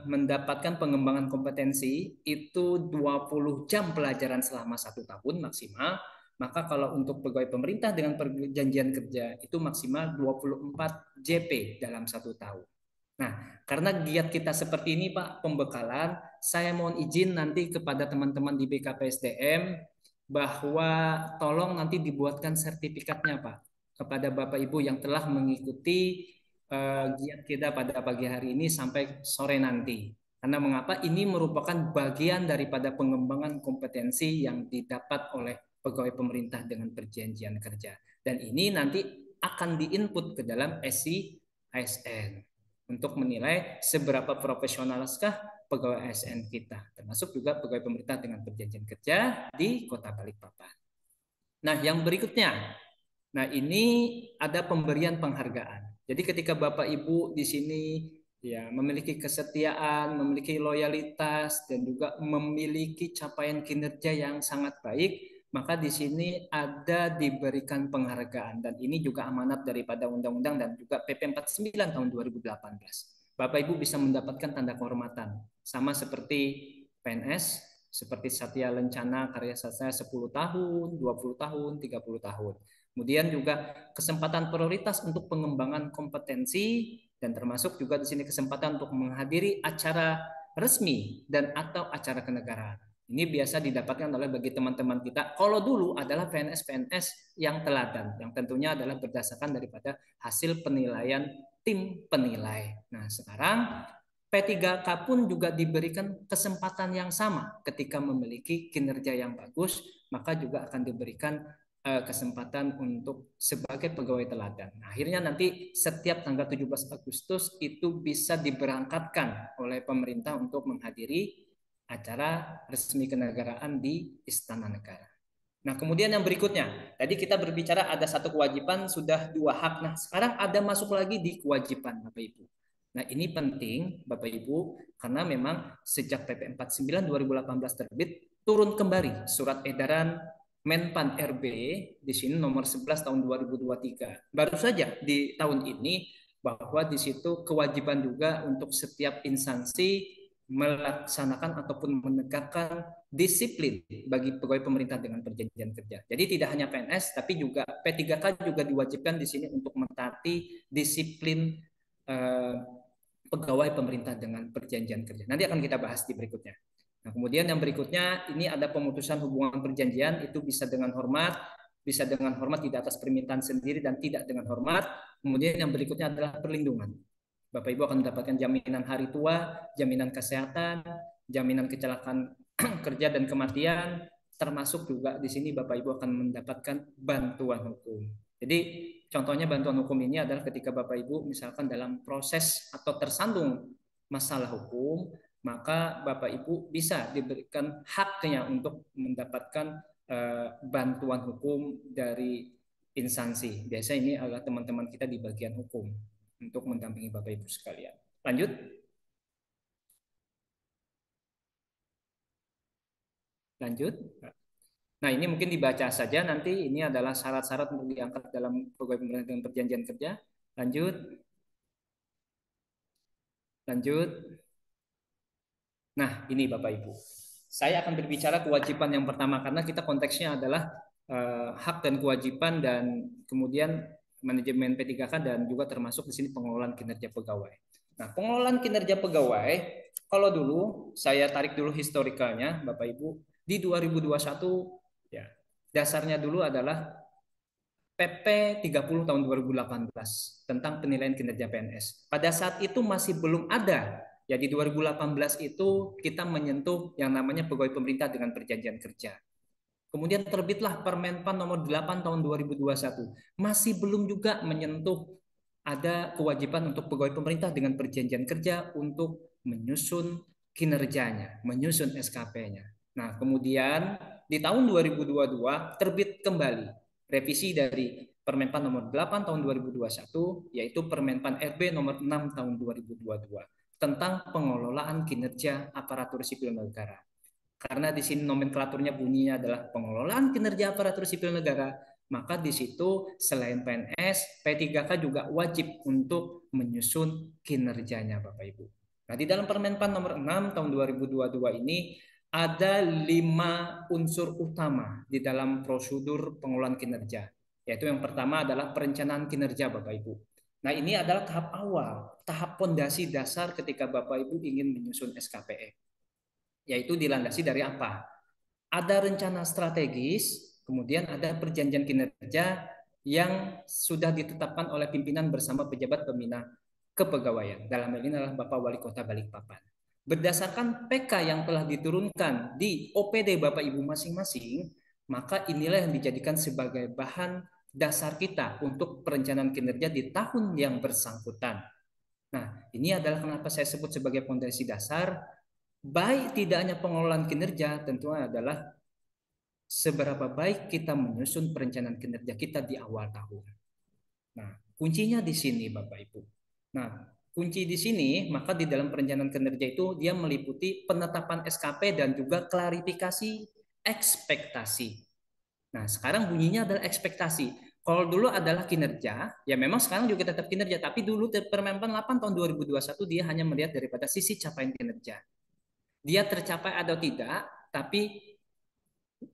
mendapatkan pengembangan kompetensi itu 20 jam pelajaran selama 1 tahun maksimal. Maka kalau untuk pegawai pemerintah dengan perjanjian kerja itu maksimal 24 JP dalam 1 tahun. Nah, karena giat kita seperti ini Pak, pembekalan, saya mohon izin nanti kepada teman-teman di BKPSDM bahwa tolong nanti dibuatkan sertifikatnya Pak kepada Bapak Ibu yang telah mengikuti giat kita pada pagi hari ini sampai sore nanti. Karena mengapa? Ini merupakan bagian daripada pengembangan kompetensi yang didapat oleh pegawai pemerintah dengan perjanjian kerja. Dan ini nanti akan diinput ke dalam SI ASN untuk menilai seberapa profesionaliskah pegawai ASN kita, termasuk juga pegawai pemerintah dengan perjanjian kerja di Kota Balikpapan. Nah, yang berikutnya, nah ini ada pemberian penghargaan. Jadi ketika Bapak Ibu di sini ya memiliki kesetiaan, memiliki loyalitas dan juga memiliki capaian kinerja yang sangat baik, maka di sini ada diberikan penghargaan dan ini juga amanat daripada undang-undang dan juga PP 49 tahun 2018. Bapak Ibu bisa mendapatkan tanda kehormatan sama seperti PNS, seperti Satya Lencana karya sastra 10 tahun, 20 tahun, 30 tahun. Kemudian juga kesempatan prioritas untuk pengembangan kompetensi dan termasuk juga di sini kesempatan untuk menghadiri acara resmi dan atau acara kenegaraan. Ini biasa didapatkan oleh bagi teman-teman kita. Kalau dulu adalah PNS-PNS yang teladan, yang tentunya adalah berdasarkan daripada hasil penilaian tim penilai. Nah, sekarang P3K pun juga diberikan kesempatan yang sama ketika memiliki kinerja yang bagus, maka juga akan diberikan kesempatan untuk sebagai pegawai teladan. Nah, akhirnya nanti setiap tanggal 17 Agustus itu bisa diberangkatkan oleh pemerintah untuk menghadiri acara resmi kenegaraan di Istana Negara. Nah, kemudian yang berikutnya, tadi kita berbicara ada satu kewajiban, sudah 2 hak. Nah, sekarang ada masuk lagi di kewajiban, Bapak Ibu. Nah, ini penting, Bapak Ibu, karena memang sejak PP 49 2018 terbit, turun kembali surat edaran Menpan RB di sini nomor 11 tahun 2023. Baru saja di tahun ini bahwa di situ kewajiban juga untuk setiap instansi melaksanakan ataupun menegakkan disiplin bagi pegawai pemerintah dengan perjanjian kerja. Jadi tidak hanya PNS, tapi juga P3K juga diwajibkan di sini untuk mentaati disiplin pegawai pemerintah dengan perjanjian kerja. Nanti akan kita bahas di berikutnya. Nah, kemudian yang berikutnya ini ada pemutusan hubungan perjanjian, itu bisa dengan hormat tidak atas permintaan sendiri dan tidak dengan hormat. Kemudian yang berikutnya adalah perlindungan. Bapak Ibu akan mendapatkan jaminan hari tua, jaminan kesehatan, jaminan kecelakaan kerja dan kematian, termasuk juga di sini Bapak Ibu akan mendapatkan bantuan hukum. Jadi contohnya bantuan hukum ini adalah ketika Bapak Ibu misalkan dalam proses atau tersandung masalah hukum, maka Bapak Ibu bisa diberikan haknya untuk mendapatkan bantuan hukum dari instansi. Biasanya ini adalah teman-teman kita di bagian hukum untuk mendampingi Bapak Ibu sekalian. Lanjut. Lanjut. Nah, ini mungkin dibaca saja nanti. Ini adalah syarat-syarat untuk diangkat dalam pegawai pemerintah dengan perjanjian kerja. Lanjut. Lanjut. Nah, ini Bapak Ibu. Saya akan berbicara kewajiban yang pertama karena kita konteksnya adalah hak dan kewajiban dan kemudian manajemen P3K dan juga termasuk di sini pengelolaan kinerja pegawai. Nah, pengelolaan kinerja pegawai, kalau dulu saya tarik dulu historikalnya, Bapak Ibu, di 2021 ya, dasarnya dulu adalah PP 30 tahun 2018 tentang penilaian kinerja PNS. Pada saat itu masih belum ada. Ya di 2018 itu kita menyentuh yang namanya pegawai pemerintah dengan perjanjian kerja. Kemudian terbitlah Permenpan nomor 8 tahun 2021. Masih belum juga menyentuh ada kewajiban untuk pegawai pemerintah dengan perjanjian kerja untuk menyusun kinerjanya, menyusun SKP-nya. Nah, kemudian di tahun 2022 terbit kembali revisi dari Permenpan nomor 8 tahun 2021, yaitu Permenpan RB nomor 6 tahun 2022 tentang pengelolaan kinerja aparatur sipil negara. Karena di sini nomenklaturnya bunyinya adalah pengelolaan kinerja aparatur sipil negara, maka di situ selain PNS, P3K juga wajib untuk menyusun kinerjanya Bapak Ibu. Nah, di dalam Permenpan nomor 6 tahun 2022 ini ada 5 unsur utama di dalam prosedur pengelolaan kinerja. Yaitu yang pertama adalah perencanaan kinerja Bapak Ibu. Nah, ini adalah tahap awal, tahap pondasi dasar ketika Bapak Ibu ingin menyusun SKPE. Yaitu dilandasi dari apa? Ada rencana strategis, kemudian ada perjanjian kinerja yang sudah ditetapkan oleh pimpinan bersama pejabat pembina kepegawaian. Dalam hal ini adalah Bapak Wali Kota Balikpapan. Berdasarkan PK yang telah diturunkan di OPD Bapak Ibu masing-masing, maka inilah yang dijadikan sebagai bahan dasar kita untuk perencanaan kinerja di tahun yang bersangkutan. Nah, ini adalah kenapa saya sebut sebagai fondasi dasar. Baik tidak hanya pengelolaan kinerja, tentunya adalah seberapa baik kita menyusun perencanaan kinerja kita di awal tahun. Nah, kuncinya di sini Bapak Ibu. Nah, kunci di sini, maka di dalam perencanaan kinerja itu dia meliputi penetapan SKP dan juga klarifikasi ekspektasi. Nah, sekarang bunyinya adalah ekspektasi. Kalau dulu adalah kinerja, ya memang sekarang juga tetap kinerja, tapi dulu Permenpan 8 tahun 2021 dia hanya melihat daripada sisi capaian kinerja. Dia tercapai atau tidak, tapi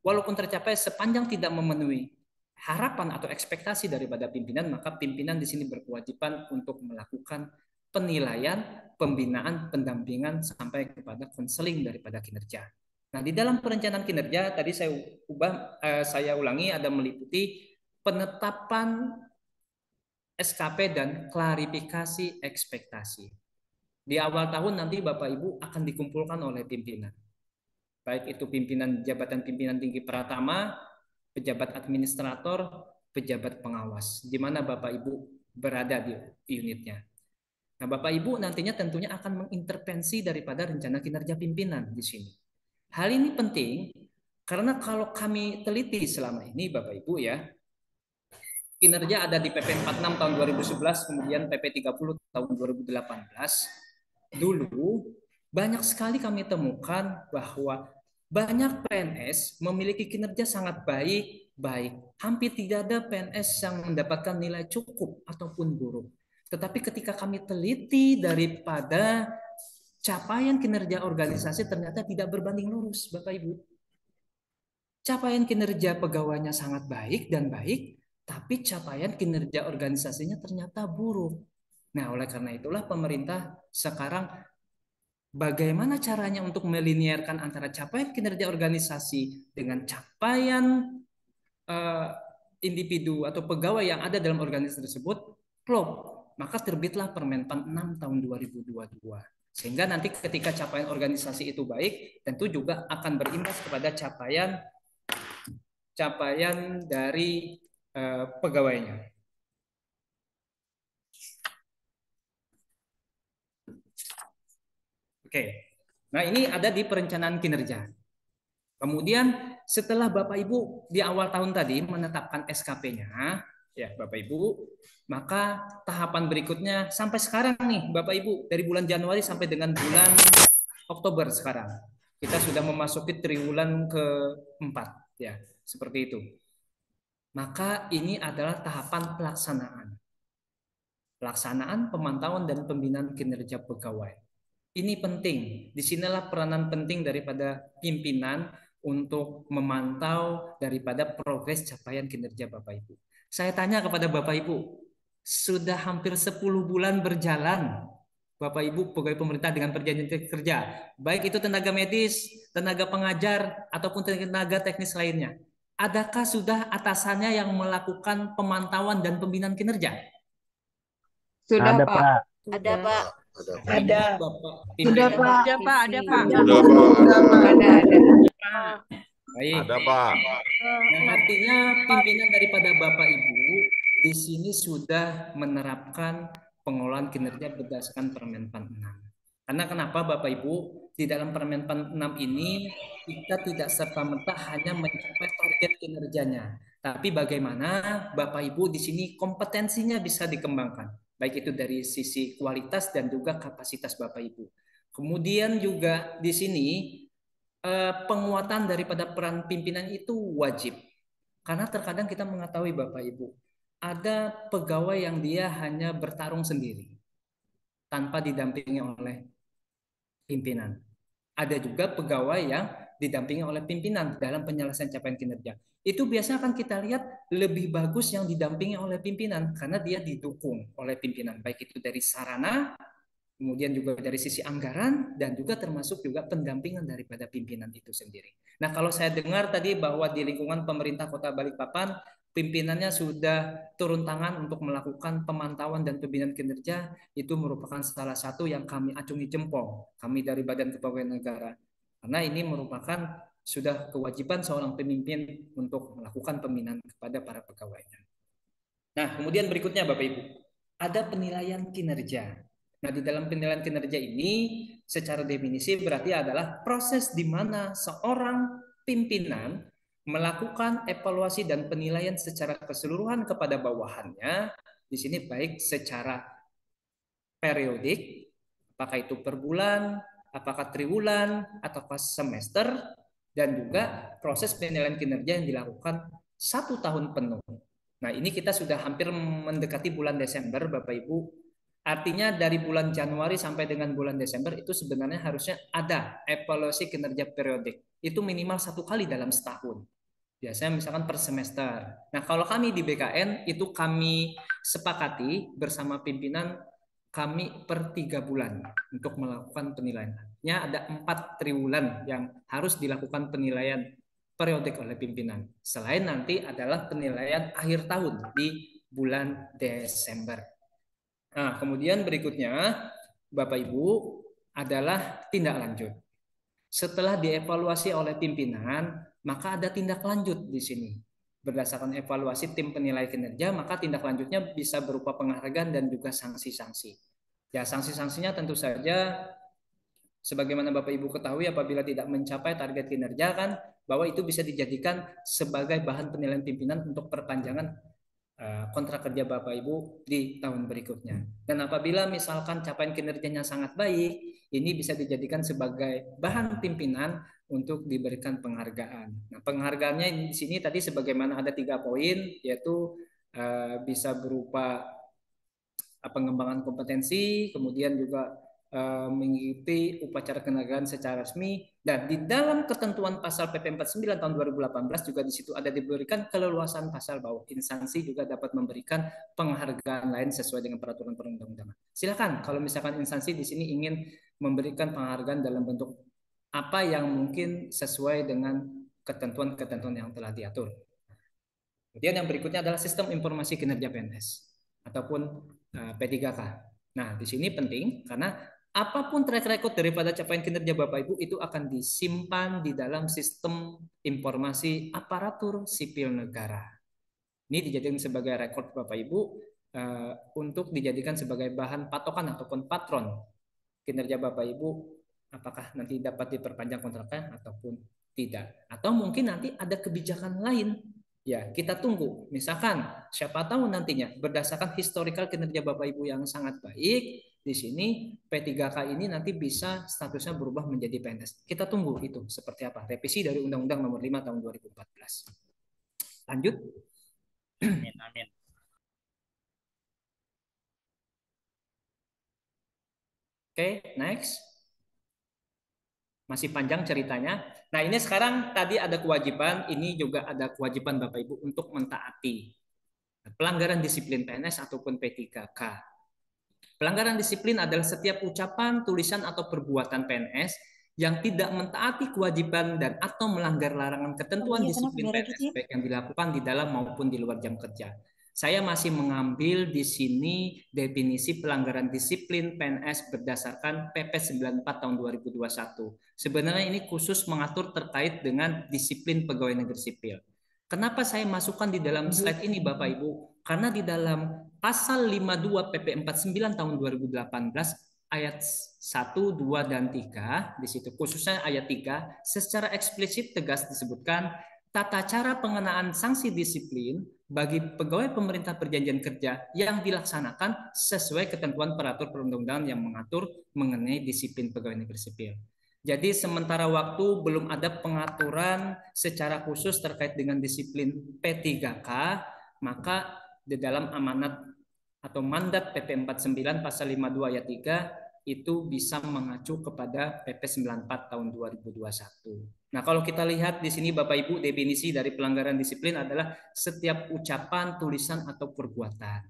walaupun tercapai sepanjang tidak memenuhi harapan atau ekspektasi daripada pimpinan, maka pimpinan di sini berkewajiban untuk melakukan penilaian, pembinaan, pendampingan sampai kepada konseling daripada kinerja. Nah, di dalam perencanaan kinerja tadi saya ulangi ada meliputi penetapan SKP dan klarifikasi ekspektasi. Di awal tahun nanti Bapak Ibu akan dikumpulkan oleh pimpinan. Baik itu pimpinan jabatan pimpinan tinggi pratama, pejabat administrator, pejabat pengawas, di mana Bapak Ibu berada di unitnya. Nah, Bapak Ibu nantinya tentunya akan mengintervensi daripada rencana kinerja pimpinan di sini. Hal ini penting karena kalau kami teliti selama ini Bapak Ibu ya, kinerja ada di PP 46 tahun 2011, kemudian PP 30 tahun 2018. Dulu banyak sekali kami temukan bahwa banyak PNS memiliki kinerja sangat baik. Hampir tidak ada PNS yang mendapatkan nilai cukup ataupun buruk. Tetapi ketika kami teliti daripada capaian kinerja organisasi ternyata tidak berbanding lurus, Bapak Ibu. Capaian kinerja pegawainya sangat baik, tapi capaian kinerja organisasinya ternyata buruk. Nah, oleh karena itulah pemerintah sekarang bagaimana caranya untuk melinearkan antara capaian kinerja organisasi dengan capaian individu atau pegawai yang ada dalam organisasi tersebut klop. Maka terbitlah Permenpan 6 tahun 2022. Sehingga nanti ketika capaian organisasi itu baik, tentu juga akan berimbas kepada capaian dari pegawainya. Oke, nah ini ada di perencanaan kinerja. Kemudian setelah Bapak Ibu di awal tahun tadi menetapkan SKP-nya, ya Bapak Ibu, maka tahapan berikutnya sampai sekarang nih Bapak Ibu, dari bulan Januari sampai dengan bulan Oktober sekarang, kita sudah memasuki triwulan ke-4, ya seperti itu. Maka ini adalah tahapan pelaksanaan. Pelaksanaan, pemantauan, dan pembinaan kinerja pegawai. Ini penting. Disinilah peranan penting daripada pimpinan untuk memantau daripada progres capaian kinerja Bapak Ibu. Saya tanya kepada Bapak Ibu, sudah hampir 10 bulan berjalan Bapak Ibu pegawai pemerintah dengan perjanjian kerja, baik itu tenaga medis, tenaga pengajar, ataupun tenaga teknis lainnya. Adakah sudah atasannya yang melakukan pemantauan dan pembinaan kinerja? Sudah, Ada, Pak. Pak. Ada, Pak. Ada. Bapak Sudah, pimpinan. Pak. Ada, Pak. Ada, Pak. Sudah, Pak. Ada. Baik. Ada, Pak. Nah, artinya pimpinan daripada Bapak Ibu di sini sudah menerapkan pengelolaan kinerja berdasarkan Permen PAN 6. Karena kenapa Bapak Ibu, di dalam Permen PAN 6 ini kita tidak serta-merta hanya mencapai target kinerjanya, tapi bagaimana Bapak Ibu di sini kompetensinya bisa dikembangkan, baik itu dari sisi kualitas dan juga kapasitas Bapak Ibu. Kemudian juga di sini penguatan daripada peran pimpinan itu wajib. Karena terkadang kita mengetahui Bapak Ibu, ada pegawai yang dia hanya bertarung sendiri tanpa didampingi oleh pimpinan. Ada juga pegawai yang didampingi oleh pimpinan dalam penyelesaian capaian kinerja. Itu biasanya akan kita lihat lebih bagus yang didampingi oleh pimpinan karena dia didukung oleh pimpinan, baik itu dari sarana, kemudian juga dari sisi anggaran, dan juga termasuk juga pendampingan daripada pimpinan itu sendiri. Nah, kalau saya dengar tadi bahwa di lingkungan pemerintah Kota Balikpapan, pimpinannya sudah turun tangan untuk melakukan pemantauan dan pembinaan kinerja, itu merupakan salah satu yang kami acungi jempol, kami dari Badan Kepegawaian Negara. Karena ini merupakan sudah kewajiban seorang pemimpin untuk melakukan pembinaan kepada para pegawainya. Nah, kemudian berikutnya Bapak Ibu, ada penilaian kinerja. Nah, di dalam penilaian kinerja ini secara definisi berarti adalah proses di mana seorang pimpinan melakukan evaluasi dan penilaian secara keseluruhan kepada bawahannya. Di sini baik secara periodik, apakah itu per bulan, apakah triwulan, ataukah semester, dan juga proses penilaian kinerja yang dilakukan 1 tahun penuh. Nah, ini kita sudah hampir mendekati bulan Desember, Bapak Ibu. Artinya dari bulan Januari sampai dengan bulan Desember itu sebenarnya harusnya ada evaluasi kinerja periodik. Itu minimal 1 kali dalam setahun. Biasanya misalkan per semester. Nah, kalau kami di BKN itu kami sepakati bersama pimpinan kami per 3 bulan untuk melakukan penilaian. Ada 4 triwulan yang harus dilakukan penilaian periodik oleh pimpinan. Selain nanti adalah penilaian akhir tahun di bulan Desember. Nah, kemudian berikutnya Bapak Ibu adalah tindak lanjut. Setelah dievaluasi oleh pimpinan, maka ada tindak lanjut di sini. Berdasarkan evaluasi tim penilai kinerja, maka tindak lanjutnya bisa berupa penghargaan dan juga sanksi-sanksi. Ya, sanksi-sanksinya tentu saja sebagaimana Bapak Ibu ketahui apabila tidak mencapai target kinerja kan bahwa itu bisa dijadikan sebagai bahan penilaian pimpinan untuk perpanjangan kontrak kerja Bapak Ibu di tahun berikutnya. Dan apabila misalkan capaian kinerjanya sangat baik, ini bisa dijadikan sebagai bahan pimpinan untuk diberikan penghargaan. Nah, penghargaannya di sini tadi sebagaimana ada 3 poin, yaitu bisa berupa pengembangan kompetensi, kemudian juga mengikuti upacara kenegaraan secara resmi, dan di dalam ketentuan pasal PP 49 tahun 2018 juga di situ ada diberikan keleluasan pasal bahwa instansi juga dapat memberikan penghargaan lain sesuai dengan peraturan perundang-undangan. Silakan kalau misalkan instansi di sini ingin memberikan penghargaan dalam bentuk apa yang mungkin sesuai dengan ketentuan-ketentuan yang telah diatur. Kemudian yang berikutnya adalah sistem informasi kinerja PNS ataupun P3K. Nah, di sini penting karena apapun track record daripada capaian kinerja Bapak Ibu itu akan disimpan di dalam sistem informasi aparatur sipil negara. Ini dijadikan sebagai rekod Bapak Ibu untuk dijadikan sebagai bahan patokan ataupun patron kinerja Bapak Ibu, apakah nanti dapat diperpanjang kontraknya ataupun tidak. Atau mungkin nanti ada kebijakan lain. Ya, kita tunggu. Misalkan siapa tahu nantinya berdasarkan historikal kinerja Bapak Ibu yang sangat baik, di sini P3K ini nanti bisa statusnya berubah menjadi PNS. Kita tunggu itu seperti apa. Revisi dari Undang-Undang Nomor 5 Tahun 2014. Lanjut. Amin, amin. Oke, next. Masih panjang ceritanya. Nah, ini sekarang tadi ada kewajiban, ini juga ada kewajiban Bapak Ibu untuk mentaati pelanggaran disiplin PNS ataupun P3K. Pelanggaran disiplin adalah setiap ucapan, tulisan, atau perbuatan PNS yang tidak mentaati kewajiban dan atau melanggar larangan ketentuan disiplin PNS, baik yang dilakukan di dalam maupun di luar jam kerja. Saya masih mengambil di sini definisi pelanggaran disiplin PNS berdasarkan PP 94 tahun 2021. Sebenarnya ini khusus mengatur terkait dengan disiplin pegawai negeri sipil. Kenapa saya masukkan di dalam slide ini Bapak Ibu? Karena di dalam pasal 52 PP 49 tahun 2018 ayat 1, 2, dan 3, di situ khususnya ayat 3, secara eksplisit tegas disebutkan tata cara pengenaan sanksi disiplin bagi pegawai pemerintah perjanjian kerja yang dilaksanakan sesuai ketentuan peraturan perundang-undangan yang mengatur mengenai disiplin pegawai negeri sipil. Jadi sementara waktu belum ada pengaturan secara khusus terkait dengan disiplin P3K, maka di dalam amanat atau mandat PP 49 pasal 52 ayat 3 itu bisa mengacu kepada PP 94 tahun 2021. Nah, kalau kita lihat di sini Bapak Ibu, definisi dari pelanggaran disiplin adalah setiap ucapan, tulisan, atau perbuatan.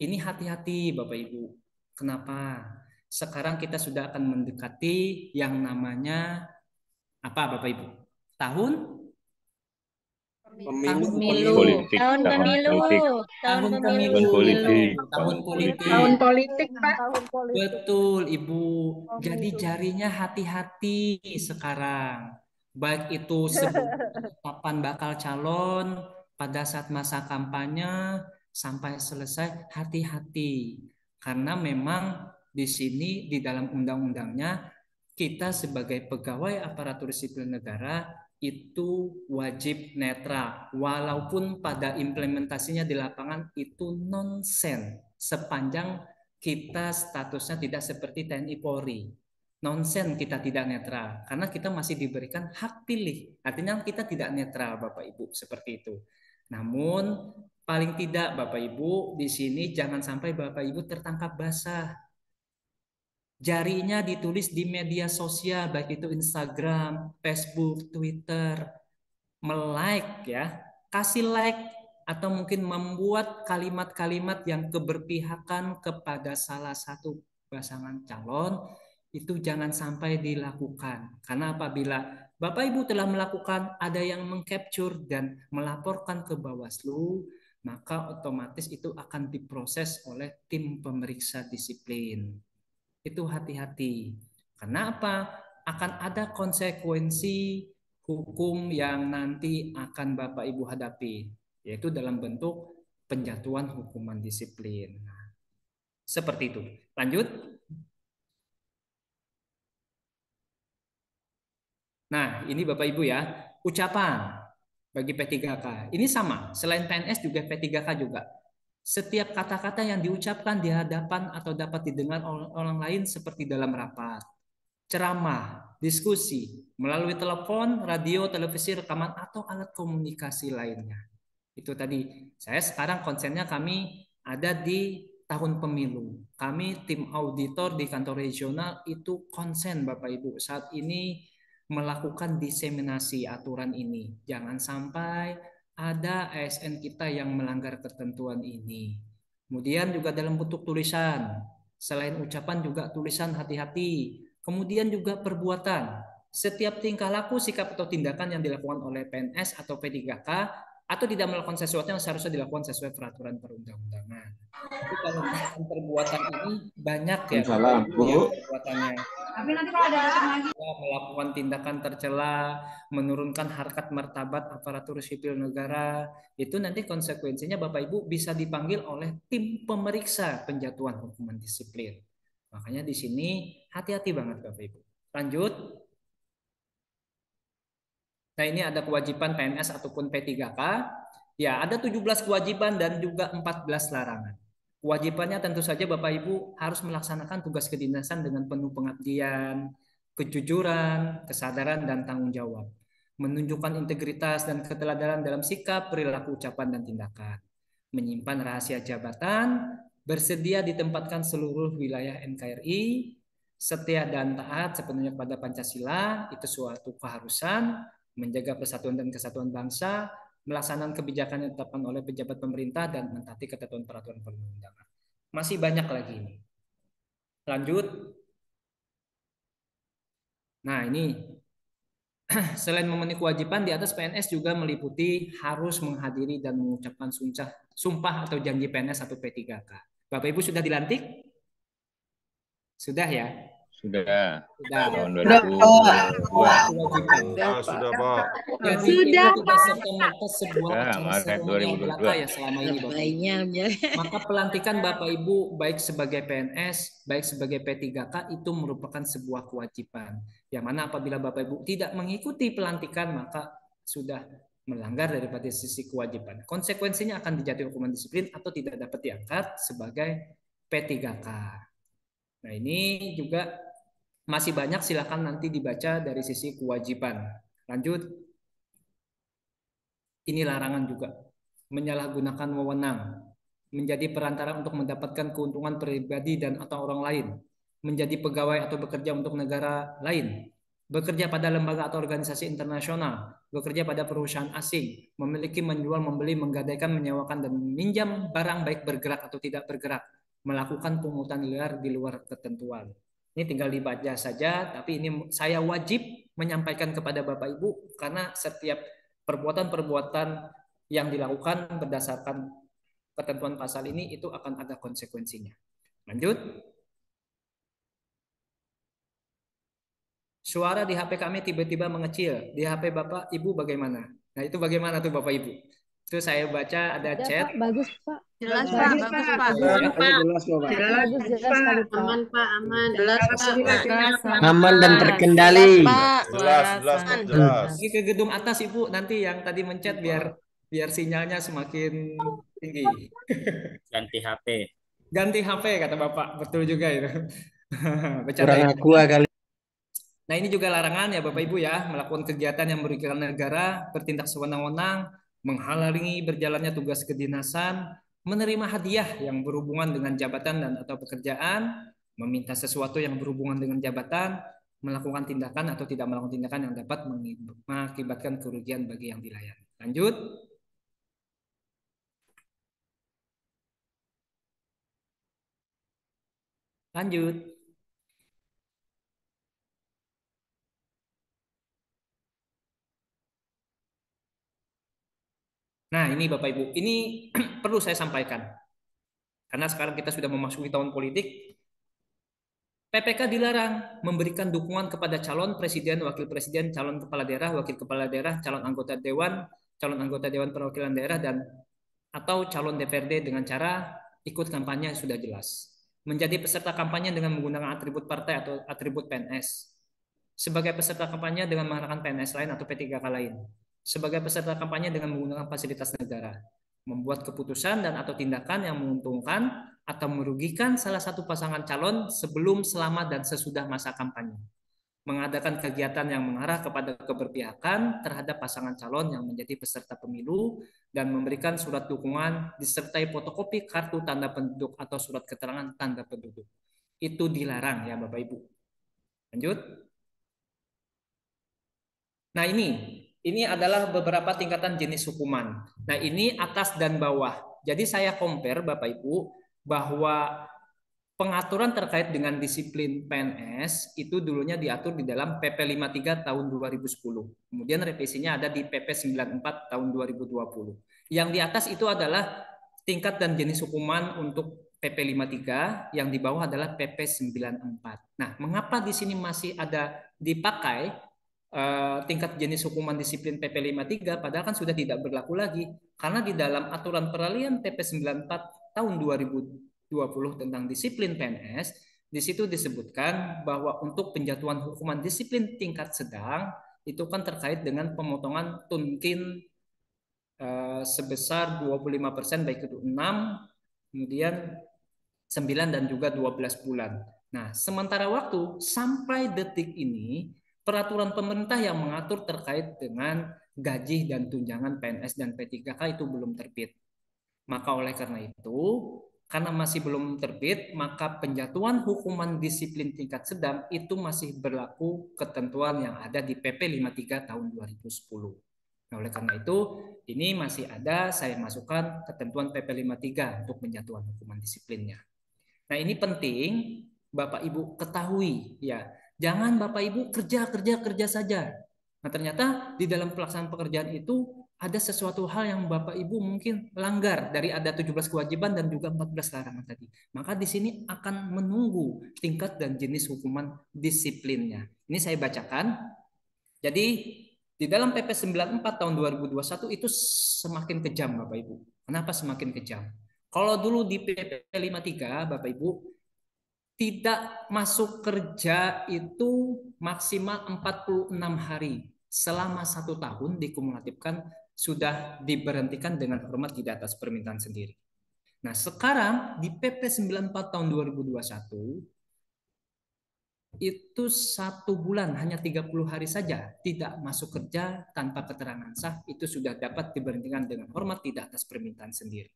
Ini hati-hati Bapak Ibu. Kenapa? Sekarang kita sudah akan mendekati yang namanya apa Bapak Ibu? Tahun Pemilu. Politik. Tahun pemilu. Tahun Tahun pemilu. politik. Tahun politik. Tahun politik, Pak. Tahun politik. Betul, Ibu. Jadi Pemilu. jarinya hati-hati sekarang. Baik itu sebelum penetapan bakal calon, pada saat masa kampanye, sampai selesai, hati-hati. Karena memang di sini, di dalam undang-undangnya, kita sebagai pegawai aparatur sipil negara itu wajib netral. Walaupun pada implementasinya di lapangan itu nonsen. Sepanjang kita statusnya tidak seperti TNI Polri. Nonsen kita tidak netral karena kita masih diberikan hak pilih. Artinya kita tidak netral Bapak Ibu seperti itu. Namun paling tidak Bapak Ibu di sini jangan sampai Bapak Ibu tertangkap basah. Jarinya ditulis di media sosial baik itu Instagram, Facebook, Twitter, melike ya, kasih like atau mungkin membuat kalimat-kalimat yang keberpihakan kepada salah satu pasangan calon itu jangan sampai dilakukan. Karena apabila Bapak Ibu telah melakukan, ada yang mengcapture dan melaporkan ke Bawaslu, maka otomatis itu akan diproses oleh tim pemeriksa disiplin. Itu hati-hati. Karena apa? Akan ada konsekuensi hukum yang nanti akan Bapak Ibu hadapi, yaitu dalam bentuk penjatuhan hukuman disiplin. Nah, seperti itu. Lanjut. Nah, ini Bapak Ibu ya, ucapan bagi P3K. Ini sama, selain PNS juga P3K juga. Setiap kata-kata yang diucapkan di hadapan atau dapat didengar oleh orang lain seperti dalam rapat, ceramah, diskusi, melalui telepon, radio, televisi, rekaman, atau alat komunikasi lainnya. Itu tadi, saya sekarang konsennya kami ada di tahun pemilu. Kami tim auditor di kantor regional itu konsen Bapak Ibu saat ini melakukan diseminasi aturan ini. Jangan sampai ada ASN kita yang melanggar ketentuan ini. Kemudian juga dalam bentuk tulisan. Selain ucapan juga tulisan hati-hati. Kemudian juga perbuatan. Setiap tingkah laku, sikap atau tindakan yang dilakukan oleh PNS atau P3K atau tidak melakukan sesuatu yang seharusnya dilakukan sesuai peraturan perundang-undangan. Tapi kalau perbuatan ini banyak ya perbuatannya. Tapi nanti kalau ada lagi Melakukan tindakan tercela, menurunkan harkat martabat aparatur sipil negara, itu nanti konsekuensinya Bapak Ibu bisa dipanggil oleh tim pemeriksa penjatuhan hukuman disiplin. Makanya di sini hati-hati banget Bapak Ibu. Lanjut. Nah, ini ada kewajiban PNS ataupun P3K. Ya, ada 17 kewajiban dan juga 14 larangan. Kewajibannya tentu saja Bapak Ibu harus melaksanakan tugas kedinasan dengan penuh pengabdian, kejujuran, kesadaran, dan tanggung jawab. Menunjukkan integritas dan keteladanan dalam sikap, perilaku, ucapan, dan tindakan. Menyimpan rahasia jabatan, bersedia ditempatkan seluruh wilayah NKRI, Setia dan taat sepenuhnya kepada Pancasila itu suatu keharusan, menjaga persatuan dan kesatuan bangsa, melaksanakan kebijakan yang ditetapkan oleh pejabat pemerintah dan mentaati ketentuan peraturan perundang-undangan. Masih banyak lagi ini. Lanjut. Nah, ini selain memenuhi kewajiban di atas, PNS juga meliputi harus menghadiri dan mengucapkan sumpah atau janji PNS atau P3K. Bapak Ibu sudah dilantik? Sudah ya? Sudah. Sudah. Tahun Sudah, 2002. Kewajiban. Sudah, Pak. Jadi Sudah, itu tidak serta-merta sebuah Ya, acara Maret seremonial belaka 2022. ya selama ini Bapak Ibu. Maka pelantikan Bapak Ibu baik sebagai PNS, baik sebagai P3K itu merupakan sebuah kewajiban. Yang mana apabila Bapak Ibu tidak mengikuti pelantikan maka sudah melanggar daripada sisi kewajiban. Konsekuensinya akan dijatuhi hukuman disiplin atau tidak dapat diangkat sebagai P3K. Nah, ini juga masih banyak, silakan nanti dibaca dari sisi kewajiban. Lanjut. Ini larangan juga. Menyalahgunakan wewenang, menjadi perantara untuk mendapatkan keuntungan pribadi dan atau orang lain, menjadi pegawai atau bekerja untuk negara lain, bekerja pada lembaga atau organisasi internasional, bekerja pada perusahaan asing, memiliki, menjual, membeli, menggadaikan, menyewakan dan meminjam barang baik bergerak atau tidak bergerak, melakukan pungutan liar di luar ketentuan. Ini tinggal dibaca saja, tapi ini saya wajib menyampaikan kepada Bapak Ibu karena setiap perbuatan-perbuatan yang dilakukan berdasarkan ketentuan pasal ini itu akan ada konsekuensinya. Lanjut. Suara di HP kami tiba-tiba mengecil. Di HP Bapak Ibu bagaimana? Nah, itu bagaimana tuh Bapak Ibu? Itu saya baca ada chat. Bagus, Pak. Jelas, Pak. Bagus, Pak. Jelas kok, Pak. Bagus, jelas sekali, Pak. Aman, Pak. Aman. Jelas, Pak. Aman dan terkendali. Jelas. Pergi ke gedung atas Ibu, nanti yang tadi mencet biar sinyalnya semakin tinggi. Ganti HP. Ganti HP kata Bapak, betul juga itu. Kurang aqua kali. Nah, ini juga larangan ya Bapak Ibu ya, melakukan kegiatan yang merugikan negara, bertindak sewenang-wenang, menghalangi berjalannya tugas kedinasan, menerima hadiah yang berhubungan dengan jabatan dan atau pekerjaan, meminta sesuatu yang berhubungan dengan jabatan, melakukan tindakan atau tidak melakukan tindakan yang dapat mengakibatkan kerugian bagi yang dilayani. Lanjut. Lanjut. Nah, ini Bapak Ibu, ini perlu saya sampaikan. Karena sekarang kita sudah memasuki tahun politik. PPK dilarang memberikan dukungan kepada calon presiden, wakil presiden, calon kepala daerah, wakil kepala daerah, calon anggota dewan perwakilan daerah dan atau calon DPRD dengan cara ikut kampanye sudah jelas. Menjadi peserta kampanye dengan menggunakan atribut partai atau atribut PNS. Sebagai peserta kampanye dengan menggunakan PNS lain atau P3K lain. Sebagai peserta kampanye dengan menggunakan fasilitas negara, membuat keputusan dan atau tindakan yang menguntungkan atau merugikan salah satu pasangan calon sebelum, selama, dan sesudah masa kampanye. Mengadakan kegiatan yang mengarah kepada keberpihakan terhadap pasangan calon yang menjadi peserta pemilu dan memberikan surat dukungan disertai fotokopi kartu tanda penduduk atau surat keterangan tanda penduduk. Itu dilarang ya Bapak Ibu. Lanjut. Nah, ini adalah beberapa tingkatan jenis hukuman. Nah, ini atas dan bawah. Jadi saya compare Bapak Ibu bahwa pengaturan terkait dengan disiplin PNS itu dulunya diatur di dalam PP 53 tahun 2010. Kemudian revisinya ada di PP 94 tahun 2020. Yang di atas itu adalah tingkat dan jenis hukuman untuk PP 53, yang di bawah adalah PP 94. Nah, mengapa di sini masih ada dipakai tingkat jenis hukuman disiplin PP 53 padahal kan sudah tidak berlaku lagi, karena di dalam aturan peralihan PP 94 tahun 2020 tentang disiplin PNS di situ disebutkan bahwa untuk penjatuhan hukuman disiplin tingkat sedang itu kan terkait dengan pemotongan tunkin sebesar 25% baik itu 6, kemudian 9 dan juga 12 bulan. Nah, sementara waktu sampai detik ini peraturan pemerintah yang mengatur terkait dengan gaji dan tunjangan PNS dan P3K itu belum terbit. Maka oleh karena itu, karena masih belum terbit, maka penjatuhan hukuman disiplin tingkat sedang itu masih berlaku ketentuan yang ada di PP 53 tahun 2010. Nah, oleh karena itu, ini masih ada saya masukkan ketentuan PP 53 untuk penjatuhan hukuman disiplinnya. Nah, ini penting Bapak Ibu ketahui ya. Jangan Bapak Ibu kerja saja. Nah, ternyata di dalam pelaksanaan pekerjaan itu ada sesuatu hal yang Bapak Ibu mungkin langgar dari ada 17 kewajiban dan juga 14 larangan tadi. Maka di sini akan menunggu tingkat dan jenis hukuman disiplinnya. Ini saya bacakan. Jadi di dalam PP 94 tahun 2021 itu semakin kejam Bapak Ibu. Kenapa semakin kejam? Kalau dulu di PP 53 Bapak Ibu tidak masuk kerja itu maksimal 46 hari. Selama 1 tahun dikumulatifkan sudah diberhentikan dengan hormat tidak atas permintaan sendiri. Nah, sekarang di PP 94 tahun 2021 itu 1 bulan hanya 30 hari saja tidak masuk kerja tanpa keterangan sah itu sudah dapat diberhentikan dengan hormat tidak atas permintaan sendiri.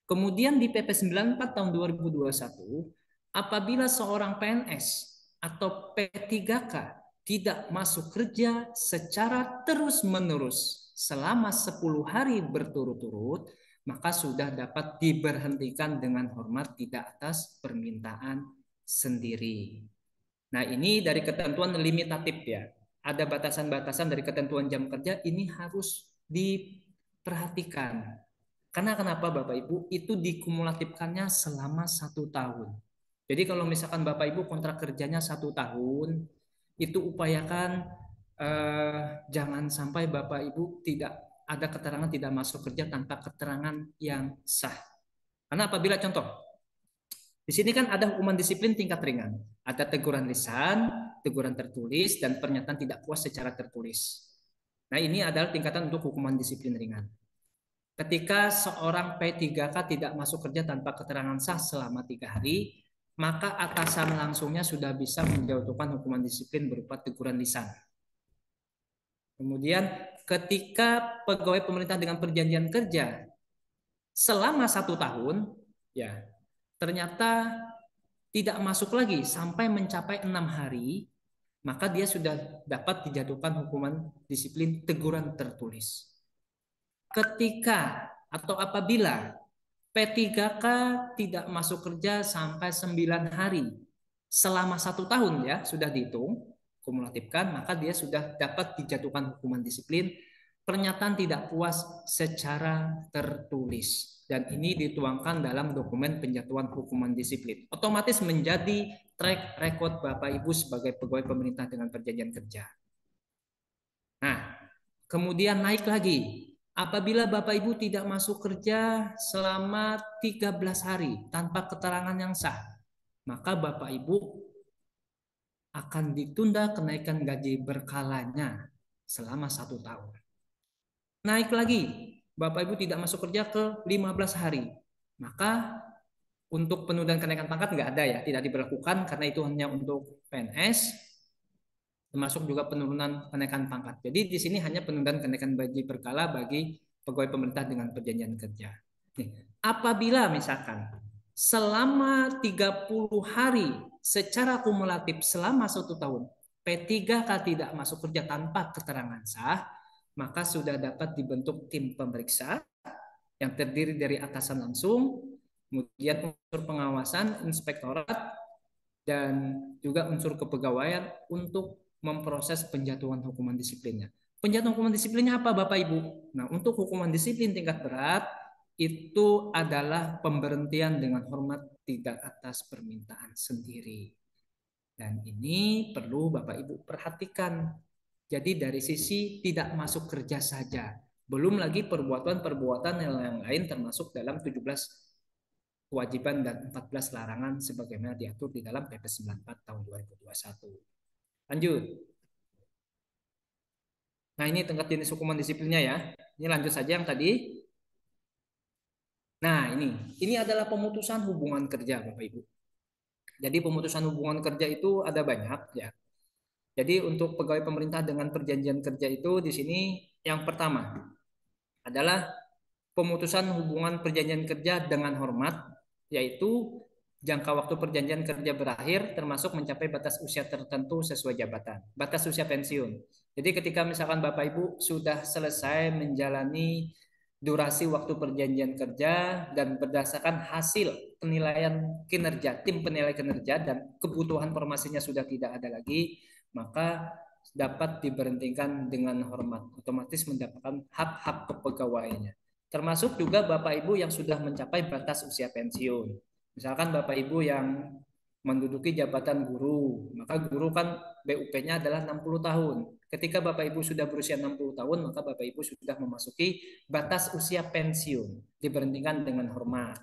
Kemudian di PP 94 tahun 2021 apabila seorang PNS atau P3K tidak masuk kerja secara terus-menerus selama 10 hari berturut-turut, maka sudah dapat diberhentikan dengan hormat tidak atas permintaan sendiri. Nah, ini dari ketentuan limitatif ya. Ada batasan-batasan dari ketentuan jam kerja, ini harus diperhatikan. Karena kenapa Bapak Ibu? Itu dikumulatifkannya selama 1 tahun. Jadi kalau misalkan Bapak Ibu kontrak kerjanya 1 tahun, itu upayakan jangan sampai Bapak Ibu tidak ada keterangan tidak masuk kerja tanpa keterangan yang sah. Karena apabila contoh, di sini kan ada hukuman disiplin tingkat ringan. Ada teguran lisan, teguran tertulis, dan pernyataan tidak puas secara tertulis. Nah, ini adalah tingkatan untuk hukuman disiplin ringan. Ketika seorang P3K tidak masuk kerja tanpa keterangan sah selama 3 hari, maka atasan langsungnya sudah bisa menjatuhkan hukuman disiplin berupa teguran lisan. Kemudian ketika pegawai pemerintah dengan perjanjian kerja selama 1 tahun, ya ternyata tidak masuk lagi sampai mencapai 6 hari, maka dia sudah dapat dijatuhkan hukuman disiplin teguran tertulis. Ketika atau apabila P3K tidak masuk kerja sampai 9 hari selama 1 tahun ya sudah dihitung kumulatifkan, maka dia sudah dapat dijatuhkan hukuman disiplin pernyataan tidak puas secara tertulis. Dan ini dituangkan dalam dokumen penjatuhan hukuman disiplin. Otomatis menjadi track record Bapak Ibu sebagai pegawai pemerintah dengan perjanjian kerja. Nah, kemudian naik lagi. Apabila Bapak Ibu tidak masuk kerja selama 13 hari tanpa keterangan yang sah, maka Bapak Ibu akan ditunda kenaikan gaji berkalanya selama 1 tahun. Naik lagi. Bapak Ibu tidak masuk kerja ke 15 hari, maka untuk penundaan kenaikan pangkat nggak ada ya, tidak diberlakukan karena itu hanya untuk PNS, termasuk juga penurunan kenaikan pangkat. Jadi di sini hanya penundaan kenaikan gaji berkala bagi pegawai pemerintah dengan perjanjian kerja. Nih, apabila misalkan selama 30 hari secara kumulatif selama 1 tahun P3K tidak masuk kerja tanpa keterangan sah, maka sudah dapat dibentuk tim pemeriksa yang terdiri dari atasan langsung, kemudian unsur pengawasan, inspektorat, dan juga unsur kepegawaian untuk memproses penjatuhan hukuman disiplinnya. Penjatuhan hukuman disiplinnya apa Bapak Ibu? Nah, untuk hukuman disiplin tingkat berat itu adalah pemberhentian dengan hormat tidak atas permintaan sendiri. Dan ini perlu Bapak Ibu perhatikan. Jadi dari sisi tidak masuk kerja saja. Belum lagi perbuatan-perbuatan yang lain termasuk dalam 17 kewajiban dan 14 larangan sebagaimana diatur di dalam PP 94 tahun 2021. Lanjut. Nah, ini tingkat jenis hukuman disiplinnya ya. Ini lanjut saja yang tadi. Nah, ini adalah pemutusan hubungan kerja Bapak Ibu. Jadi pemutusan hubungan kerja itu ada banyak ya. Jadi untuk pegawai pemerintah dengan perjanjian kerja itu di sini yang pertama adalah pemutusan hubungan perjanjian kerja dengan hormat yaitu jangka waktu perjanjian kerja berakhir termasuk mencapai batas usia tertentu sesuai jabatan, batas usia pensiun. Jadi ketika misalkan Bapak Ibu sudah selesai menjalani durasi waktu perjanjian kerja dan berdasarkan hasil penilaian kinerja, tim penilai kinerja dan kebutuhan formasinya sudah tidak ada lagi, maka dapat diberhentikan dengan hormat, otomatis mendapatkan hak-hak kepegawaiannya. Termasuk juga Bapak Ibu yang sudah mencapai batas usia pensiun. Misalkan Bapak Ibu yang menduduki jabatan guru, maka guru kan BUP-nya adalah 60 tahun. Ketika Bapak Ibu sudah berusia 60 tahun, maka Bapak Ibu sudah memasuki batas usia pensiun, diberhentikan dengan hormat.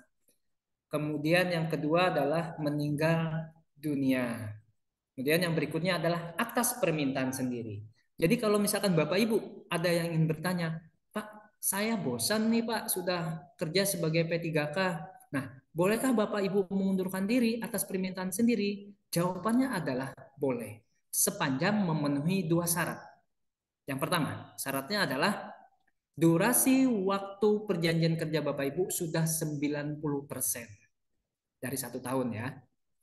Kemudian yang kedua adalah meninggal dunia. Kemudian yang berikutnya adalah atas permintaan sendiri. Jadi kalau misalkan Bapak Ibu ada yang ingin bertanya, Pak, saya bosan nih Pak, sudah kerja sebagai P3K. Nah, bolehkah Bapak Ibu mengundurkan diri atas permintaan sendiri? Jawabannya adalah boleh, sepanjang memenuhi dua syarat. Yang pertama, syaratnya adalah durasi waktu perjanjian kerja Bapak Ibu sudah 90% dari 1 tahun ya.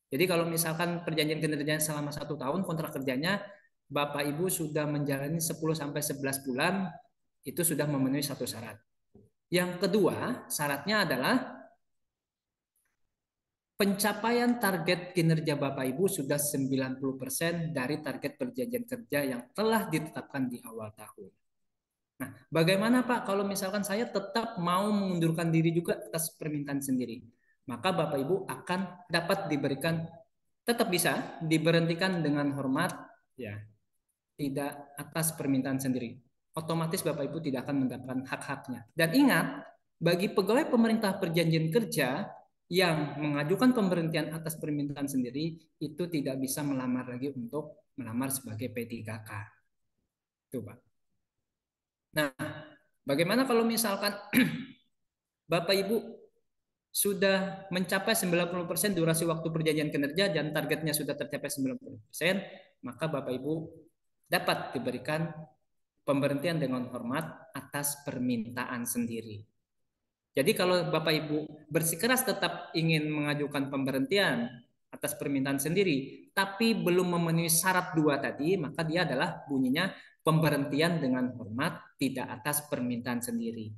Jadi kalau misalkan perjanjian kinerjanya selama 1 tahun, kontrak kerjanya Bapak Ibu sudah menjalani 10-11 bulan, itu sudah memenuhi satu syarat. Yang kedua, syaratnya adalah pencapaian target kinerja Bapak Ibu sudah 90% dari target perjanjian kerja yang telah ditetapkan di awal tahun. Nah, bagaimana Pak kalau misalkan saya tetap mau mengundurkan diri juga atas permintaan sendiri? Maka Bapak Ibu akan dapat diberikan, tetap bisa diberhentikan dengan hormat, ya, tidak atas permintaan sendiri. Otomatis Bapak Ibu tidak akan mendapatkan hak-haknya. Dan ingat, bagi pegawai pemerintah perjanjian kerja yang mengajukan pemberhentian atas permintaan sendiri, itu tidak bisa melamar lagi untuk melamar sebagai P3K. Itu Pak. Nah, bagaimana kalau misalkan Bapak Ibu sudah mencapai 90% durasi waktu perjanjian kinerja dan targetnya sudah tercapai 90%, maka Bapak Ibu dapat diberikan pemberhentian dengan hormat atas permintaan sendiri. Jadi kalau Bapak Ibu bersikeras tetap ingin mengajukan pemberhentian atas permintaan sendiri, tapi belum memenuhi syarat 2 tadi, maka dia adalah bunyinya pemberhentian dengan hormat tidak atas permintaan sendiri.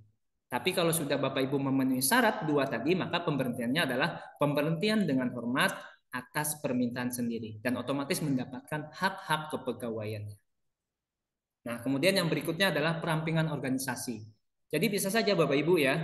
Tapi kalau sudah Bapak Ibu memenuhi syarat 2 tadi, maka pemberhentiannya adalah pemberhentian dengan hormat atas permintaan sendiri dan otomatis mendapatkan hak-hak kepegawaiannya. Nah, kemudian yang berikutnya adalah perampingan organisasi. Jadi bisa saja Bapak Ibu ya,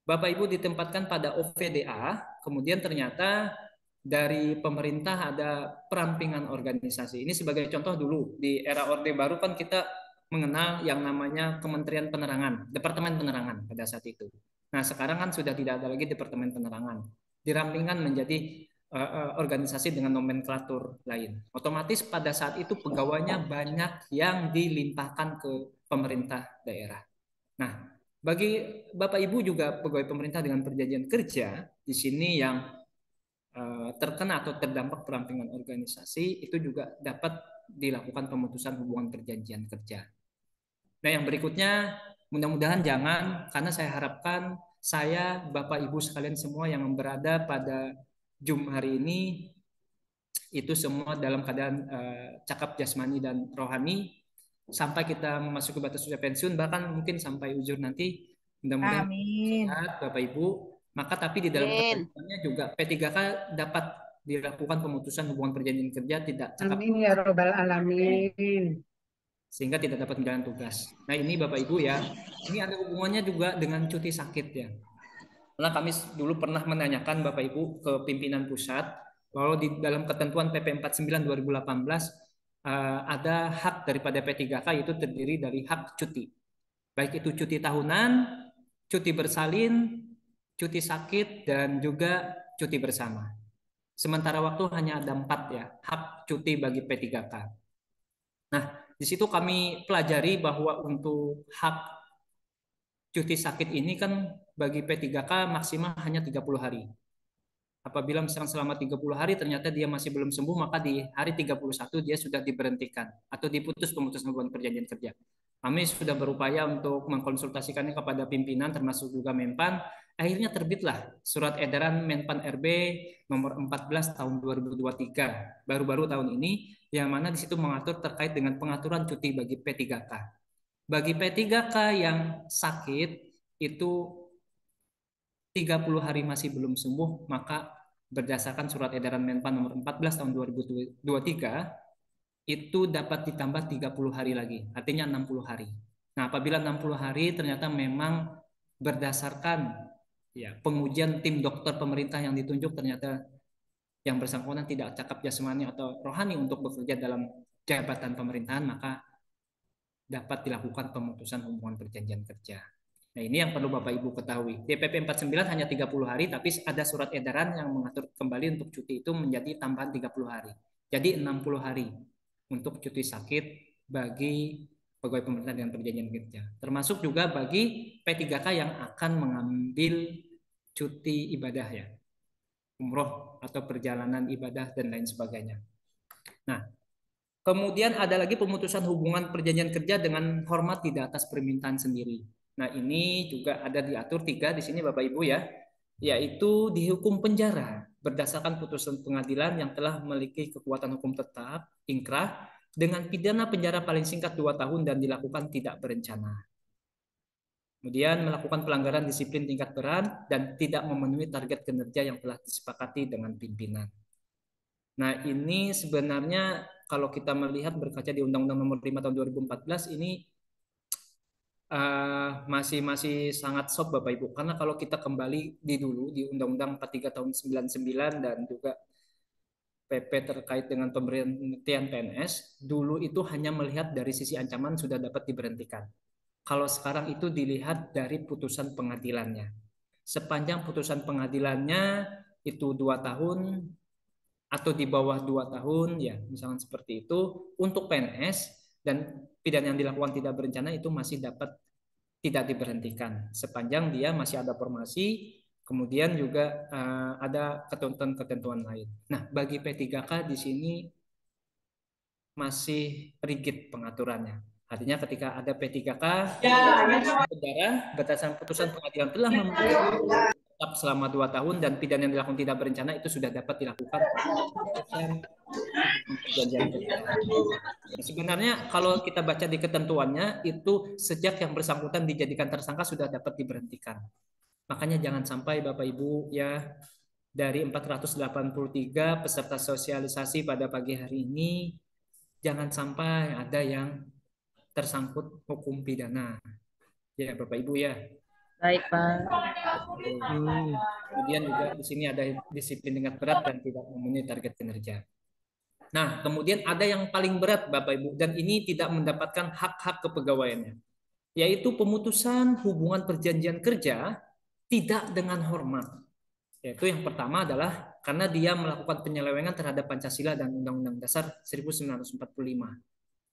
Bapak Ibu ditempatkan pada OVDA, kemudian ternyata dari pemerintah ada perampingan organisasi. Ini sebagai contoh dulu, di era Orde Baru kan kita mengenal yang namanya Kementerian Penerangan, Departemen Penerangan pada saat itu. Nah, sekarang kan sudah tidak ada lagi Departemen Penerangan. Dirampingkan menjadi organisasi dengan nomenklatur lain. Otomatis pada saat itu pegawainya banyak yang dilimpahkan ke pemerintah daerah. Nah, bagi Bapak Ibu juga pegawai pemerintah dengan perjanjian kerja, di sini yang terkena atau terdampak perampingan organisasi, itu juga dapat dilakukan pemutusan hubungan perjanjian kerja. Nah, yang berikutnya mudah-mudahan jangan, karena saya harapkan saya, Bapak Ibu sekalian semua yang berada pada Zoom hari ini itu semua dalam keadaan cakap jasmani dan rohani sampai kita memasuki batas usia pensiun, bahkan mungkin sampai ujur nanti. Mudah-mudahan sehat Bapak Ibu. Maka tapi di dalam perjanjiannya juga P3K dapat dilakukan pemutusan hubungan perjanjian kerja tidak cakap. Amin ya robbal alamin. Sehingga tidak dapat menjalankan tugas. Nah, ini Bapak Ibu ya, ini ada hubungannya juga dengan cuti sakit ya. Karena kami dulu pernah menanyakan Bapak Ibu ke pimpinan pusat bahwa di dalam ketentuan PP 49 2018 ada hak daripada P3K itu terdiri dari hak cuti. Baik itu cuti tahunan, cuti bersalin, cuti sakit, dan juga cuti bersama. Sementara waktu hanya ada 4 ya, hak cuti bagi P3K. Nah, di situ kami pelajari bahwa untuk hak cuti sakit ini kan bagi P3K maksimal hanya 30 hari. Apabila misalkan selama 30 hari ternyata dia masih belum sembuh, maka di hari 31 dia sudah diberhentikan atau diputus pemutusan hubungan perjanjian kerja. Kami sudah berupaya untuk mengkonsultasikannya kepada pimpinan termasuk juga Menpan, akhirnya terbitlah surat edaran Menpan RB nomor 14 tahun 2023 baru-baru tahun ini, yang mana di situ mengatur terkait dengan pengaturan cuti bagi P3K. Bagi P3K yang sakit itu 30 hari masih belum sembuh, maka berdasarkan surat edaran Menpan nomor 14 tahun 2023 itu dapat ditambah 30 hari lagi, artinya 60 hari. Nah, apabila 60 hari ternyata memang berdasarkan ya pengujian tim dokter pemerintah yang ditunjuk ternyata yang bersangkutan tidak cakap jasmani atau rohani untuk bekerja dalam jabatan pemerintahan, maka dapat dilakukan pemutusan hubungan perjanjian kerja. Nah, ini yang perlu Bapak Ibu ketahui. DPP 49 hanya 30 hari, tapi ada surat edaran yang mengatur kembali untuk cuti itu menjadi tambahan 30 hari. Jadi 60 hari untuk cuti sakit bagi pegawai pemerintah dengan perjanjian kerja. Termasuk juga bagi P3K yang akan mengambil cuti ibadah ya, umroh atau perjalanan ibadah dan lain sebagainya. Nah, kemudian ada lagi pemutusan hubungan perjanjian kerja dengan hormat tidak atas permintaan sendiri. Nah, ini juga ada diatur 3 di sini Bapak Ibu ya, yaitu dihukum penjara berdasarkan putusan pengadilan yang telah memiliki kekuatan hukum tetap, inkrah, dengan pidana penjara paling singkat 2 tahun dan dilakukan tidak berencana. Kemudian melakukan pelanggaran disiplin tingkat berat dan tidak memenuhi target kinerja yang telah disepakati dengan pimpinan. Nah, ini sebenarnya kalau kita melihat berkaca di Undang-Undang Nomor 5 Tahun 2014 ini masih sangat soft Bapak Ibu, karena kalau kita kembali di dulu di Undang-Undang 43 tahun 99 dan juga PP terkait dengan pemberhentian PNS, dulu itu hanya melihat dari sisi ancaman sudah dapat diberhentikan. Kalau sekarang itu dilihat dari putusan pengadilannya. Sepanjang putusan pengadilannya itu 2 tahun atau di bawah 2 tahun, ya misalnya seperti itu, untuk PNS dan pidana yang dilakukan tidak berencana itu masih dapat tidak diberhentikan sepanjang dia masih ada formasi, kemudian juga ada ketentuan-ketentuan lain. Nah, bagi P3K di sini masih rigid pengaturannya. Artinya ketika ada P3K penjara berdasarkan putusan pengadilan telah tetap selama 2 tahun dan pidana yang dilakukan tidak berencana itu sudah dapat dilakukan perjanjian kerja. Nah, sebenarnya kalau kita baca di ketentuannya itu sejak yang bersangkutan dijadikan tersangka sudah dapat diberhentikan. Makanya jangan sampai Bapak Ibu ya, dari 483 peserta sosialisasi pada pagi hari ini jangan sampai ada yang tersangkut hukum pidana. Ya Bapak Ibu ya. Baik, Pak. Kemudian juga di sini ada disiplin tingkat berat dan tidak memenuhi target kinerja. Nah, kemudian ada yang paling berat Bapak Ibu dan ini tidak mendapatkan hak-hak kepegawaiannya, yaitu pemutusan hubungan perjanjian kerja tidak dengan hormat. Yaitu yang pertama adalah karena dia melakukan penyelewengan terhadap Pancasila dan Undang-Undang Dasar 1945.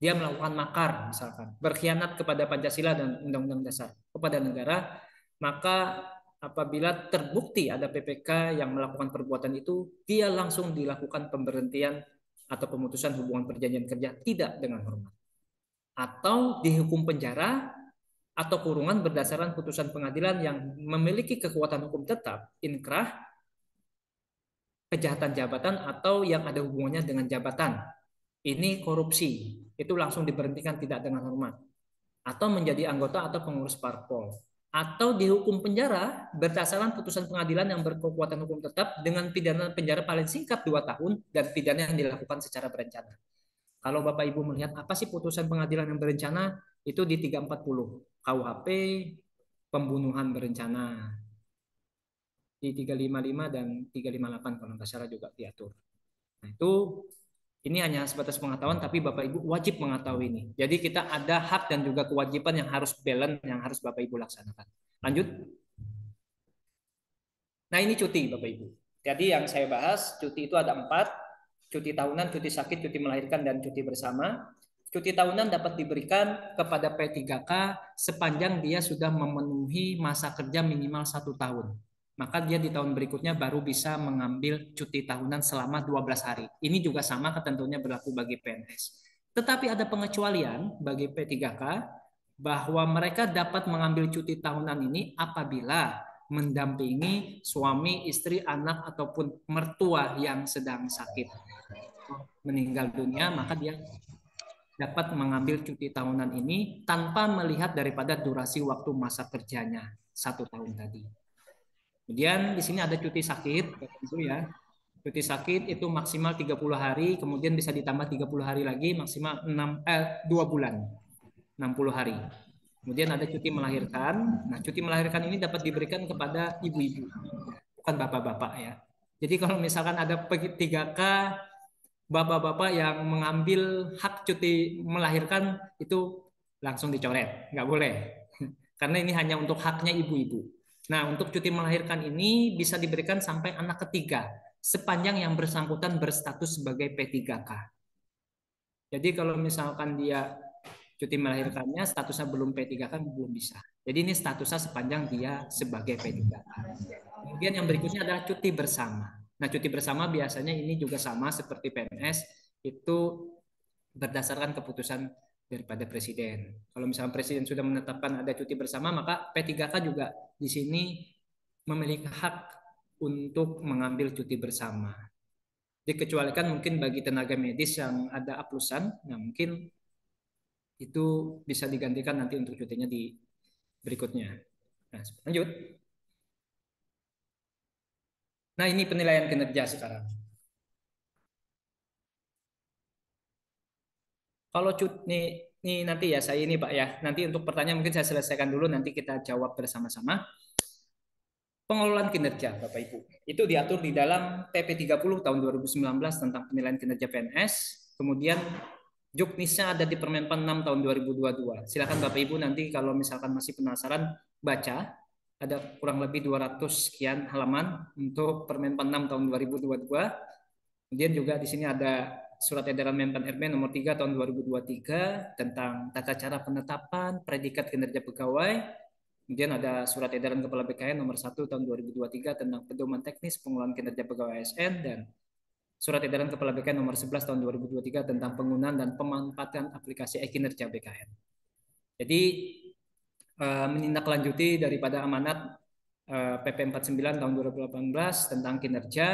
Dia melakukan makar misalkan, berkhianat kepada Pancasila dan Undang-Undang Dasar kepada negara, maka apabila terbukti ada PPK yang melakukan perbuatan itu, dia langsung dilakukan pemberhentian atau pemutusan hubungan perjanjian kerja tidak dengan hormat. Atau dihukum penjara atau kurungan berdasarkan putusan pengadilan yang memiliki kekuatan hukum tetap, inkrah, kejahatan jabatan atau yang ada hubungannya dengan jabatan. Ini korupsi, itu langsung diberhentikan tidak dengan hormat. Atau menjadi anggota atau pengurus parpol. Atau dihukum penjara berdasarkan putusan pengadilan yang berkekuatan hukum tetap dengan pidana penjara paling singkat 2 tahun dan pidana yang dilakukan secara berencana. Kalau Bapak Ibu melihat apa sih putusan pengadilan yang berencana, itu di 340 KUHP pembunuhan berencana. Di 355 dan 358 kalau nggak salah juga diatur. Nah, itu ini hanya sebatas pengetahuan, tapi Bapak Ibu wajib mengetahui ini. Jadi kita ada hak dan juga kewajiban yang harus balance, yang harus Bapak Ibu laksanakan. Lanjut. Nah, ini cuti Bapak Ibu. Jadi yang saya bahas, cuti itu ada 4. Cuti tahunan, cuti sakit, cuti melahirkan, dan cuti bersama. Cuti tahunan dapat diberikan kepada P3K sepanjang dia sudah memenuhi masa kerja minimal 1 tahun. Maka dia di tahun berikutnya baru bisa mengambil cuti tahunan selama 12 hari. Ini juga sama ketentuannya berlaku bagi PNS. Tetapi ada pengecualian bagi P3K bahwa mereka dapat mengambil cuti tahunan ini apabila mendampingi suami, istri, anak ataupun mertua yang sedang sakit meninggal dunia, maka dia dapat mengambil cuti tahunan ini tanpa melihat daripada durasi waktu masa kerjanya 1 tahun tadi. Kemudian di sini ada cuti sakit, Ibu ya. Cuti sakit itu maksimal 30 hari, kemudian bisa ditambah 30 hari lagi, maksimal 2 bulan, 60 hari. Kemudian ada cuti melahirkan. Nah, cuti melahirkan ini dapat diberikan kepada ibu-ibu, bukan bapak-bapak ya. Jadi kalau misalkan ada 3K bapak-bapak yang mengambil hak cuti melahirkan itu langsung dicoret, nggak boleh. Karena ini hanya untuk haknya ibu-ibu. Nah, untuk cuti melahirkan ini bisa diberikan sampai anak ketiga, sepanjang yang bersangkutan berstatus sebagai P3K. Jadi kalau misalkan dia cuti melahirkannya statusnya belum P3K belum bisa. Jadi ini statusnya sepanjang dia sebagai P3K. Kemudian yang berikutnya adalah cuti bersama. Nah, cuti bersama biasanya ini juga sama seperti PNS, itu berdasarkan keputusan daripada presiden. Kalau misalnya presiden sudah menetapkan ada cuti bersama, maka P3K juga di sini memiliki hak untuk mengambil cuti bersama. Dikecualikan mungkin bagi tenaga medis yang ada aplusan, nah mungkin itu bisa digantikan nanti untuk cutinya di berikutnya. Nah, lanjut. Nah, ini penilaian kinerja sekarang. Kalau nih nanti ya saya ini Pak ya. Nanti untuk pertanyaan mungkin saya selesaikan dulu, nanti kita jawab bersama-sama. Pengelolaan kinerja Bapak Ibu. Itu diatur di dalam PP 30 tahun 2019 tentang penilaian kinerja PNS. Kemudian Juknisnya ada di Permenpan 6 tahun 2022. Silakan Bapak Ibu nanti kalau misalkan masih penasaran baca. Ada kurang lebih 200 sekian halaman untuk Permenpan 6 tahun 2022. Kemudian juga di sini ada Surat Edaran Menpan RB nomor 3 tahun 2023 tentang tata cara penetapan predikat kinerja pegawai. Kemudian ada Surat Edaran Kepala BKN nomor 1 tahun 2023 tentang pedoman teknis pengelolaan kinerja pegawai ASN dan Surat Edaran Kepala BKN nomor 11 tahun 2023 tentang penggunaan dan pemanfaatan aplikasi e-kinerja BKN. Jadi menindaklanjuti daripada amanat PP 49 tahun 2018 tentang kinerja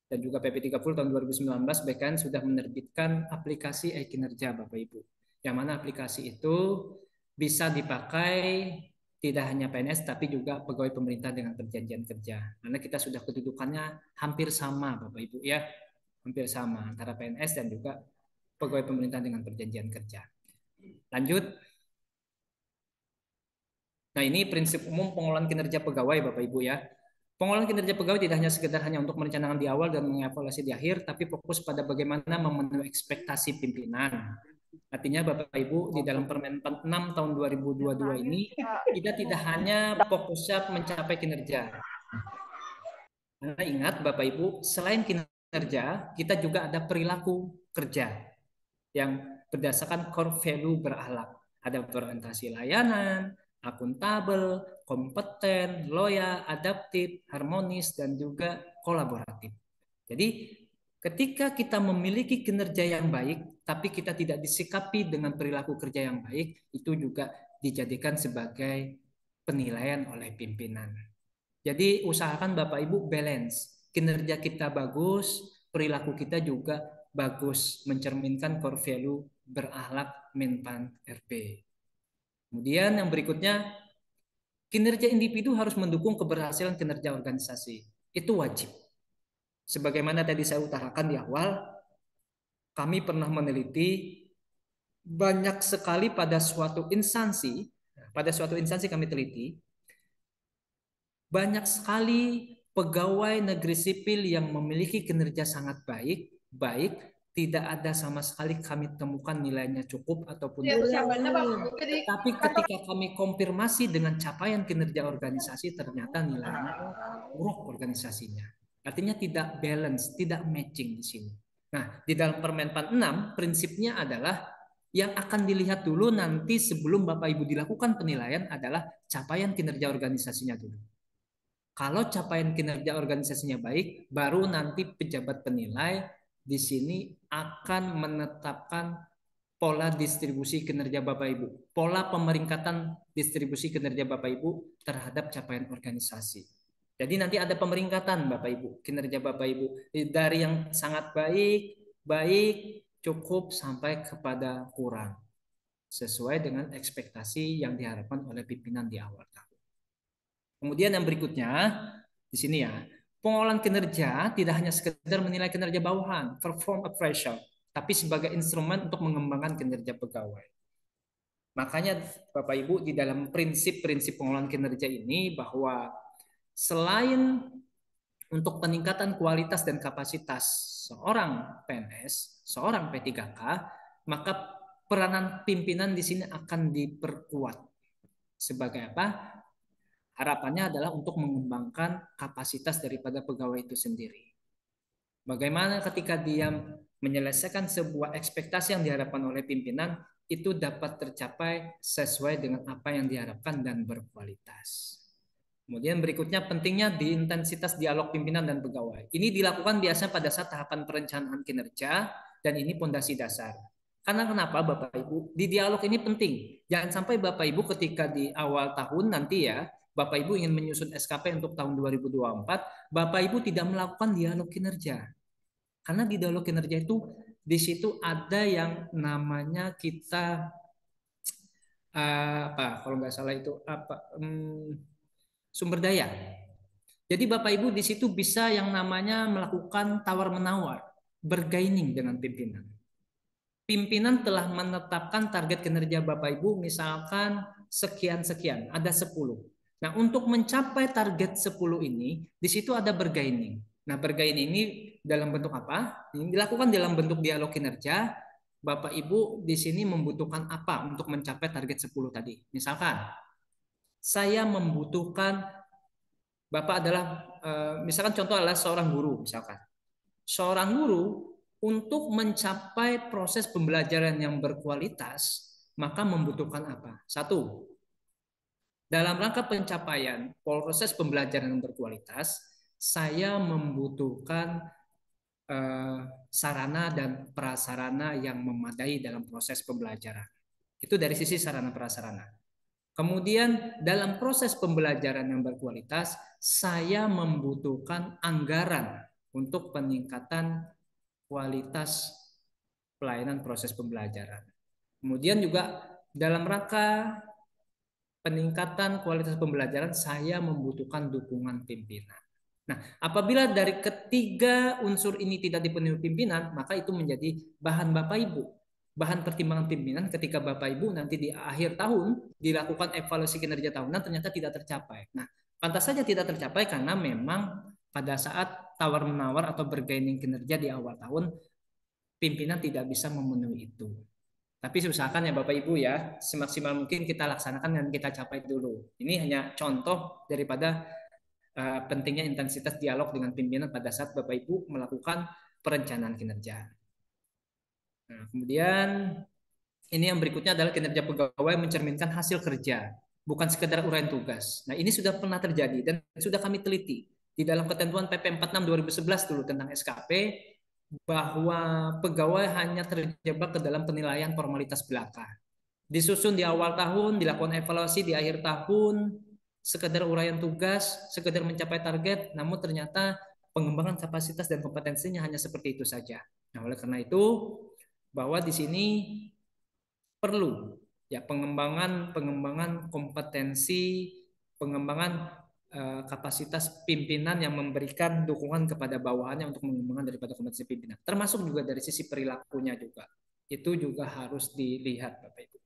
dan juga PP 30 tahun 2019 BKN sudah menerbitkan aplikasi e-kinerja Bapak Ibu. Yang mana aplikasi itu bisa dipakai tidak hanya PNS tapi juga pegawai pemerintah dengan perjanjian kerja. Karena kita sudah kedudukannya hampir sama Bapak Ibu ya. Hampir sama antara PNS dan juga pegawai pemerintah dengan perjanjian kerja. Lanjut. Nah, ini prinsip umum pengelolaan kinerja pegawai Bapak Ibu ya. Pengelolaan kinerja pegawai tidak hanya sekedar hanya untuk merencanakan di awal dan mengevaluasi di akhir, tapi fokus pada bagaimana memenuhi ekspektasi pimpinan. Artinya Bapak Ibu di dalam Permenpan 6 tahun 2022 ini kita tidak hanya fokusnya mencapai kinerja. Karena ingat Bapak Ibu, selain kinerja, kita juga ada perilaku kerja yang berdasarkan core value berakhlak. Ada orientasi layanan, akuntabel, kompeten, loyal, adaptif, harmonis, dan juga kolaboratif. Jadi ketika kita memiliki kinerja yang baik, tapi kita tidak disikapi dengan perilaku kerja yang baik, itu juga dijadikan sebagai penilaian oleh pimpinan. Jadi usahakan Bapak Ibu balance. Kinerja kita bagus, perilaku kita juga bagus, mencerminkan core value berakhlak Menpan RB. Kemudian yang berikutnya, kinerja individu harus mendukung keberhasilan kinerja organisasi. Itu wajib. Sebagaimana tadi saya utarakan di awal, kami pernah meneliti banyak sekali pada suatu instansi kami teliti, banyak sekali pegawai negeri sipil yang memiliki kinerja sangat baik, tidak ada sama sekali kami temukan nilainya cukup ataupun tapi ketika kami konfirmasi dengan capaian kinerja organisasi, ternyata nilainya buruk organisasinya. Artinya tidak balance, tidak matching di sini. Nah, di dalam Permenpan 6, prinsipnya adalah yang akan dilihat dulu nanti sebelum Bapak Ibu dilakukan penilaian adalah capaian kinerja organisasinya dulu. Kalau capaian kinerja organisasinya baik, baru nanti pejabat penilai di sini akan menetapkan pola distribusi kinerja Bapak Ibu, pola pemeringkatan distribusi kinerja Bapak Ibu terhadap capaian organisasi. Jadi nanti ada pemeringkatan Bapak Ibu, kinerja Bapak Ibu dari yang sangat baik, cukup sampai kepada kurang. Sesuai dengan ekspektasi yang diharapkan oleh pimpinan di awal tahun. Kemudian yang berikutnya di sini ya, pengolahan kinerja tidak hanya sekedar menilai kinerja bawahan, perform appraisal, tapi sebagai instrumen untuk mengembangkan kinerja pegawai. Makanya Bapak Ibu di dalam prinsip-prinsip pengolahan kinerja ini bahwa selain untuk peningkatan kualitas dan kapasitas seorang PNS, seorang P3K, maka peranan pimpinan di sini akan diperkuat. Sebagai apa? Harapannya adalah untuk mengembangkan kapasitas daripada pegawai itu sendiri. Bagaimana ketika dia menyelesaikan sebuah ekspektasi yang diharapkan oleh pimpinan, itu dapat tercapai sesuai dengan apa yang diharapkan dan berkualitas. Kemudian berikutnya pentingnya di intensitas dialog pimpinan dan pegawai. Ini dilakukan biasanya pada saat tahapan perencanaan kinerja dan ini pondasi dasar. Karena kenapa Bapak Ibu? Di dialog ini penting. Jangan sampai Bapak Ibu ketika di awal tahun nanti ya, Bapak Ibu ingin menyusun SKP untuk tahun 2024, Bapak Ibu tidak melakukan dialog kinerja. Karena di dialog kinerja itu di situ ada yang namanya kita kalau nggak salah itu sumber daya. Jadi Bapak Ibu di situ bisa yang namanya melakukan tawar-menawar, bergaining dengan pimpinan. Pimpinan telah menetapkan target kinerja Bapak Ibu misalkan sekian-sekian, ada 10. Nah, untuk mencapai target 10 ini, di situ ada bergaining. Nah, bergaining ini dalam bentuk apa? Ini dilakukan dalam bentuk dialog kinerja. Bapak Ibu di sini membutuhkan apa untuk mencapai target 10 tadi? Misalkan, saya membutuhkan, Bapak adalah, misalkan contoh adalah seorang guru, misalkan. Seorang guru untuk mencapai proses pembelajaran yang berkualitas, maka membutuhkan apa? Satu, dalam rangka pencapaian proses pembelajaran yang berkualitas, saya membutuhkan sarana dan prasarana yang memadai dalam proses pembelajaran. Itu dari sisi sarana prasarana. Kemudian dalam proses pembelajaran yang berkualitas, saya membutuhkan anggaran untuk peningkatan kualitas pelayanan proses pembelajaran. Kemudian juga dalam rangka peningkatan kualitas pembelajaran, saya membutuhkan dukungan pimpinan. Nah, apabila dari ketiga unsur ini tidak dipenuhi pimpinan, maka itu menjadi bahan Bapak Ibu, bahan pertimbangan pimpinan ketika Bapak Ibu nanti di akhir tahun dilakukan evaluasi kinerja tahunan ternyata tidak tercapai. Nah, pantas saja tidak tercapai karena memang pada saat tawar-menawar atau bergaining kinerja di awal tahun, pimpinan tidak bisa memenuhi itu. Tapi usahakan ya Bapak Ibu ya, semaksimal mungkin kita laksanakan dan kita capai dulu. Ini hanya contoh daripada pentingnya intensitas dialog dengan pimpinan pada saat Bapak Ibu melakukan perencanaan kinerja. Nah, kemudian ini yang berikutnya adalah kinerja pegawai mencerminkan hasil kerja, bukan sekedar uraian tugas. Nah, ini sudah pernah terjadi dan sudah kami teliti di dalam ketentuan PP 46 2011 dulu tentang SKP, bahwa pegawai hanya terjebak ke dalam penilaian formalitas belaka. Disusun di awal tahun, dilakukan evaluasi di akhir tahun, sekedar uraian tugas, sekedar mencapai target, namun ternyata pengembangan kapasitas dan kompetensinya hanya seperti itu saja. Nah, oleh karena itu, bahwa di sini perlu ya pengembangan kompetensi, pengembangan kapasitas pimpinan yang memberikan dukungan kepada bawahannya untuk mengembangkan daripada kompetensi pimpinan. Termasuk juga dari sisi perilakunya juga. Itu juga harus dilihat Bapak Ibu.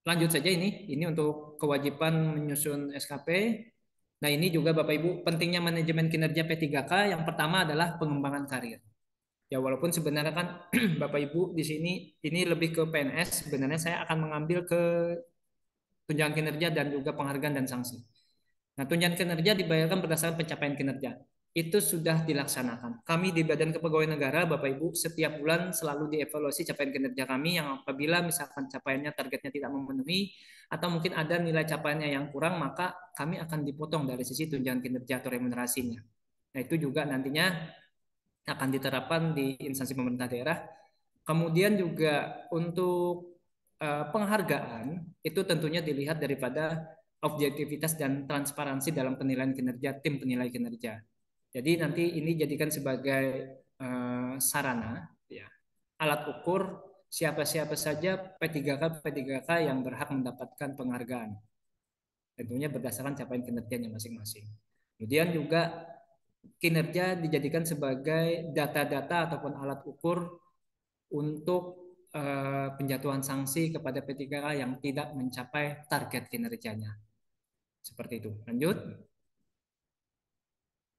Lanjut saja ini. Ini untuk kewajiban menyusun SKP. Nah, ini juga Bapak Ibu pentingnya manajemen kinerja P3K. Yang pertama adalah pengembangan karir. Ya, walaupun sebenarnya kan Bapak Ibu di sini ini lebih ke PNS, sebenarnya saya akan mengambil ke tunjangan kinerja dan juga penghargaan dan sanksi. Nah, tunjangan kinerja dibayarkan berdasarkan pencapaian kinerja. Itu sudah dilaksanakan. Kami di Badan Kepegawaian Negara, Bapak Ibu, setiap bulan selalu dievaluasi capaian kinerja kami yang apabila misalkan capaiannya targetnya tidak memenuhi atau mungkin ada nilai capaiannya yang kurang, maka kami akan dipotong dari sisi tunjangan kinerja atau remunerasinya. Nah, itu juga nantinya akan diterapkan di instansi pemerintah daerah. Kemudian juga untuk penghargaan itu tentunya dilihat daripada objektivitas dan transparansi dalam penilaian kinerja tim penilai kinerja. Jadi nanti ini jadikan sebagai sarana, ya, alat ukur siapa-siapa saja P3K yang berhak mendapatkan penghargaan. Tentunya berdasarkan capaian kinerjanya masing-masing. Kemudian juga kinerja dijadikan sebagai data-data ataupun alat ukur untuk penjatuhan sanksi kepada P3K yang tidak mencapai target kinerjanya. Seperti itu. Lanjut.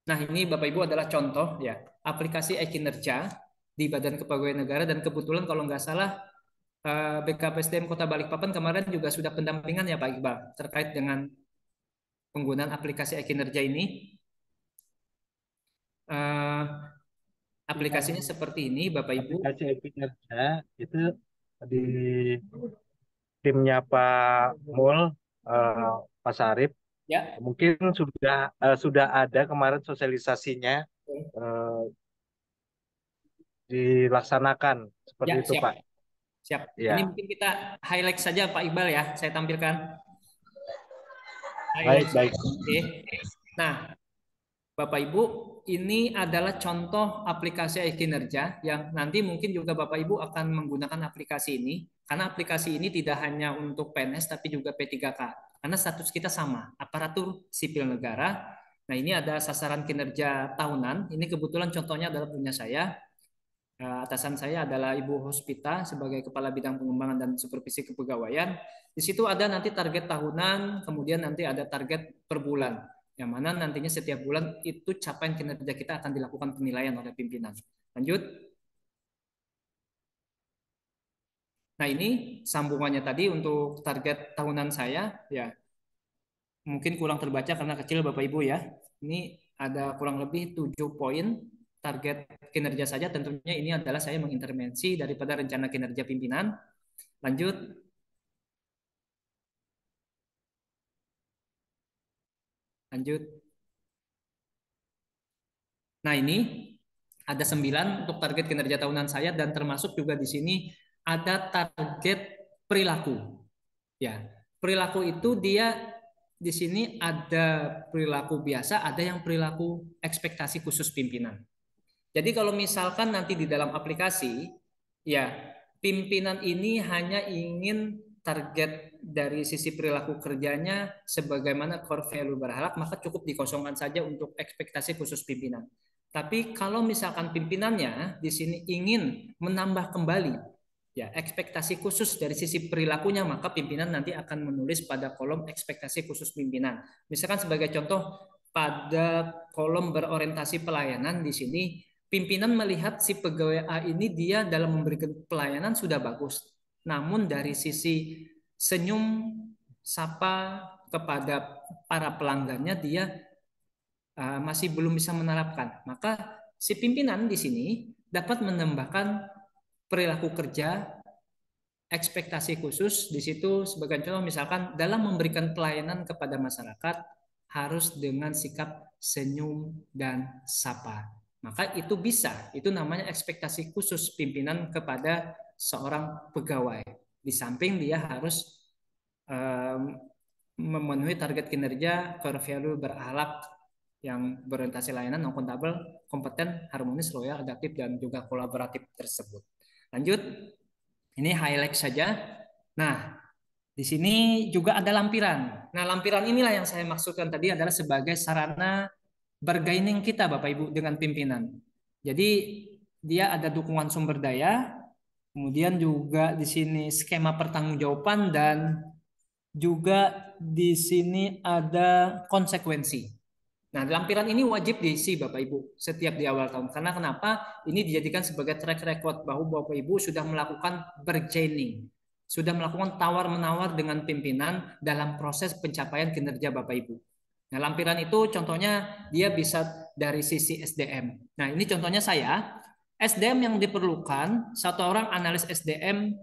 Nah, ini Bapak Ibu adalah contoh ya aplikasi e-kinerja di Badan Kepegawaian Negara, dan kebetulan kalau nggak salah BKPSDM Kota Balikpapan kemarin juga sudah pendampingan ya Pak Iqbal terkait dengan penggunaan aplikasi e-kinerja ini. Aplikasinya seperti ini Bapak Ibu. Aplikasi e-kinerja itu di timnya Pak Mul, Pak Sarip. Ya. Mungkin sudah ada kemarin sosialisasinya dilaksanakan seperti Ya, itu siap. Pak. Siap. Ya. Ini mungkin kita highlight saja Pak Iqbal ya, saya tampilkan. Baik. Oke. Nah, Bapak Ibu, ini adalah contoh aplikasi e-kinerja yang nanti mungkin juga Bapak Ibu akan menggunakan aplikasi ini, karena aplikasi ini tidak hanya untuk PNS tapi juga P3K. Karena status kita sama, aparatur sipil negara. Nah, ini ada sasaran kinerja tahunan. Ini kebetulan contohnya adalah punya saya. Atasan saya adalah Ibu Hospita sebagai Kepala Bidang Pengembangan dan Supervisi Kepegawaian. Di situ ada nanti target tahunan, kemudian nanti ada target per bulan, yang mana nantinya setiap bulan itu capaian kinerja kita akan dilakukan penilaian oleh pimpinan. Lanjut. Nah, ini sambungannya tadi untuk target tahunan saya, ya mungkin kurang terbaca karena kecil Bapak Ibu ya. Ini ada kurang lebih 7 poin target kinerja saja. Tentunya ini adalah saya mengintervensi daripada rencana kinerja pimpinan. Lanjut. Nah, ini ada 9 untuk target kinerja tahunan saya, dan termasuk juga di sini ada target perilaku. Ya, perilaku itu dia di sini ada perilaku biasa, ada yang perilaku ekspektasi khusus pimpinan. Jadi kalau misalkan nanti di dalam aplikasi, ya pimpinan ini hanya ingin target dari sisi perilaku kerjanya sebagaimana core value berhalak, maka cukup dikosongkan saja untuk ekspektasi khusus pimpinan. Tapi kalau misalkan pimpinannya di sini ingin menambah kembali ya ekspektasi khusus dari sisi perilakunya, maka pimpinan nanti akan menulis pada kolom ekspektasi khusus pimpinan. Misalkan sebagai contoh pada kolom berorientasi pelayanan di sini pimpinan melihat si pegawai A ini dia dalam memberikan pelayanan sudah bagus, namun dari sisi senyum sapa kepada para pelanggannya dia masih belum bisa menerapkan. Maka si pimpinan di sini dapat menambahkan perilaku kerja, ekspektasi khusus di situ sebagai contoh, misalkan dalam memberikan pelayanan kepada masyarakat harus dengan sikap senyum dan sapa. Maka itu bisa, itu namanya ekspektasi khusus pimpinan kepada seorang pegawai. Di samping dia harus memenuhi target kinerja core value berakhlak yang berorientasi layanan, non-akuntabel, kompeten, harmonis, loyal, adaptif, dan juga kolaboratif tersebut. Lanjut, ini highlight saja. Nah, di sini juga ada lampiran. Nah, lampiran inilah yang saya maksudkan tadi adalah sebagai sarana bargaining kita Bapak Ibu dengan pimpinan. Jadi dia ada dukungan sumber daya, kemudian juga di sini skema pertanggungjawaban, dan juga di sini ada konsekuensi. Nah, lampiran ini wajib diisi Bapak Ibu setiap di awal tahun. Karena kenapa? Ini dijadikan sebagai track record bahwa Bapak Ibu sudah melakukan bargaining, sudah melakukan tawar-menawar dengan pimpinan dalam proses pencapaian kinerja Bapak Ibu. Nah, lampiran itu contohnya dia bisa dari sisi SDM. Nah, ini contohnya saya. SDM yang diperlukan, satu orang analis SDM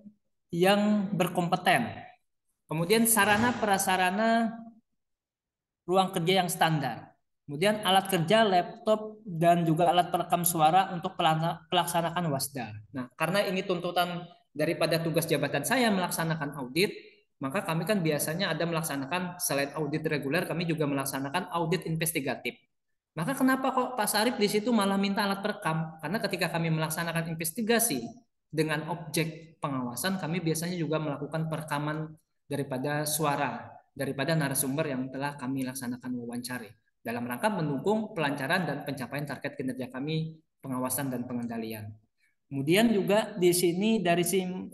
yang berkompeten. Kemudian sarana prasarana ruang kerja yang standar. Kemudian alat kerja, laptop, dan juga alat perekam suara untuk pelaksanaan wasda. Nah, karena ini tuntutan daripada tugas jabatan saya melaksanakan audit, maka kami kan biasanya ada melaksanakan selain audit reguler, kami juga melaksanakan audit investigatif. Maka kenapa kok Pak Sarip di situ malah minta alat perekam? Karena ketika kami melaksanakan investigasi dengan objek pengawasan, kami biasanya juga melakukan perekaman daripada suara, daripada narasumber yang telah kami laksanakan wawancari, dalam rangka mendukung pelancaran dan pencapaian target kinerja kami, pengawasan dan pengendalian. Kemudian juga di sini dari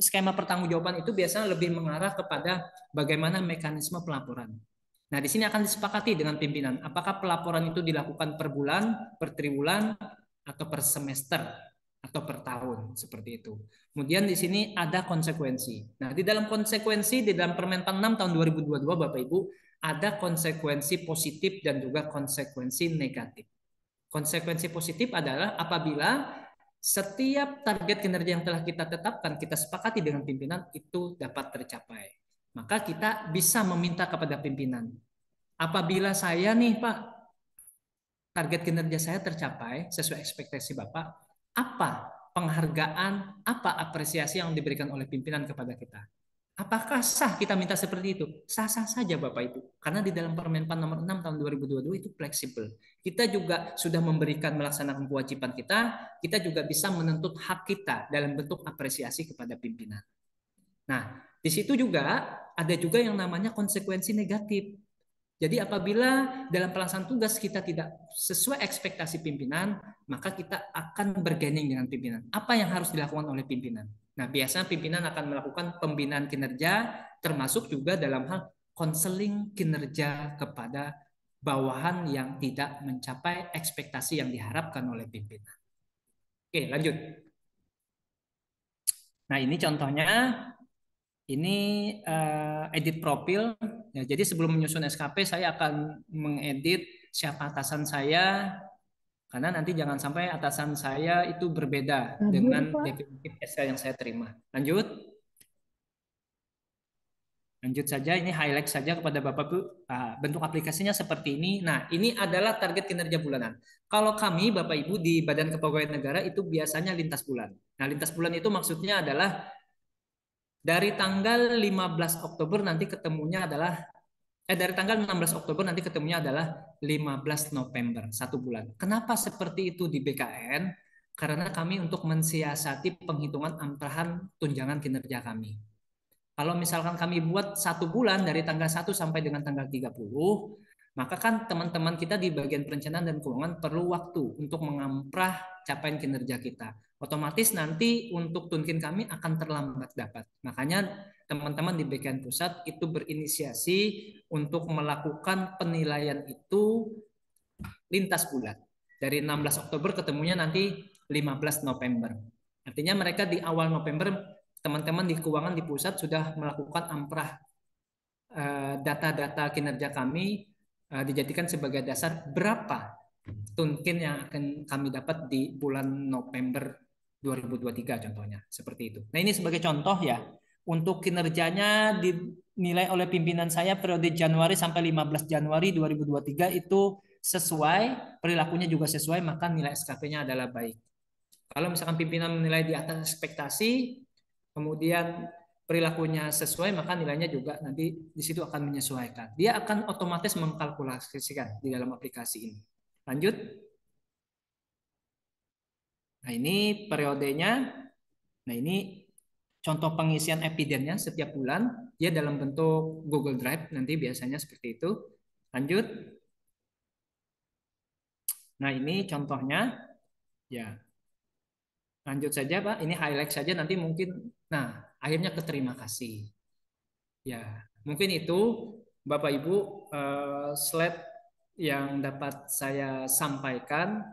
skema pertanggungjawaban itu biasanya lebih mengarah kepada bagaimana mekanisme pelaporan. Nah, di sini akan disepakati dengan pimpinan apakah pelaporan itu dilakukan per bulan, per triwulan, atau per semester, atau per tahun, seperti itu. Kemudian di sini ada konsekuensi. Nah, di dalam konsekuensi, di dalam Permenpan 6 tahun 2022, Bapak Ibu, ada konsekuensi positif dan juga konsekuensi negatif. Konsekuensi positif adalah apabila setiap target kinerja yang telah kita tetapkan, kita sepakati dengan pimpinan, itu dapat tercapai. Maka kita bisa meminta kepada pimpinan, apabila saya nih Pak, target kinerja saya tercapai sesuai ekspektasi Bapak, apa penghargaan, apa apresiasi yang diberikan oleh pimpinan kepada kita? Apakah sah kita minta seperti itu? Sah-sah saja Bapak Ibu. Karena di dalam Permenpan nomor 6 tahun 2022 itu fleksibel. Kita juga sudah memberikan melaksanakan kewajiban kita juga bisa menuntut hak kita dalam bentuk apresiasi kepada pimpinan. Nah, di situ juga ada juga yang namanya konsekuensi negatif. Jadi apabila dalam pelaksanaan tugas kita tidak sesuai ekspektasi pimpinan, maka kita akan bergaining dengan pimpinan. Apa yang harus dilakukan oleh pimpinan? Nah, biasanya pimpinan akan melakukan pembinaan kinerja, termasuk juga dalam hal konseling kinerja kepada bawahan yang tidak mencapai ekspektasi yang diharapkan oleh pimpinan. Oke, lanjut. Nah, ini contohnya. Ini edit profil. Ya, jadi sebelum menyusun SKP, saya akan mengedit siapa atasan saya, karena nanti jangan sampai atasan saya itu berbeda dengan definitif SK yang saya terima. Lanjut. Lanjut saja, ini highlight saja kepada Bapak Ibu. Bentuk aplikasinya seperti ini. Nah, ini adalah target kinerja bulanan. Kalau kami, Bapak Ibu, di Badan Kepegawaian Negara itu biasanya lintas bulan. Nah, lintas bulan itu maksudnya adalah dari tanggal 15 Oktober nanti ketemunya adalah dari tanggal 16 Oktober nanti ketemunya adalah 15 November, 1 bulan. Kenapa seperti itu di BKN? Karena kami untuk mensiasati penghitungan amtrahan tunjangan kinerja kami. Kalau misalkan kami buat 1 bulan dari tanggal 1 sampai dengan tanggal 30, maka kan teman-teman kita di bagian perencanaan dan keuangan perlu waktu untuk mengamprah capaian kinerja kita. Otomatis nanti untuk tunkin kami akan terlambat dapat. Makanya teman-teman di BKN Pusat itu berinisiasi untuk melakukan penilaian itu lintas bulan. Dari 16 Oktober ketemunya nanti 15 November. Artinya mereka di awal November, teman-teman di keuangan di pusat sudah melakukan amprah data-data kinerja kami, dijadikan sebagai dasar berapa tunkin yang akan kami dapat di bulan November 2023 contohnya, seperti itu. Nah, ini sebagai contoh ya, untuk kinerjanya dinilai oleh pimpinan saya periode Januari sampai 15 Januari 2023 itu sesuai, perilakunya juga sesuai, maka nilai SKP-nya adalah baik. Kalau misalkan pimpinan menilai di atas ekspektasi, kemudian perilakunya sesuai, maka nilainya juga nanti di situ akan menyesuaikan. Dia akan otomatis mengkalkulasikan di dalam aplikasi ini. Lanjut. Nah, ini periodenya. Nah, ini contoh pengisian evidennya setiap bulan. Dia dalam bentuk Google Drive nanti biasanya seperti itu. Lanjut. Nah, ini contohnya. Ya. Lanjut saja, Pak. Ini highlight saja nanti mungkin. Nah, akhirnya keterima kasih. Ya, mungkin itu Bapak Ibu slide yang dapat saya sampaikan.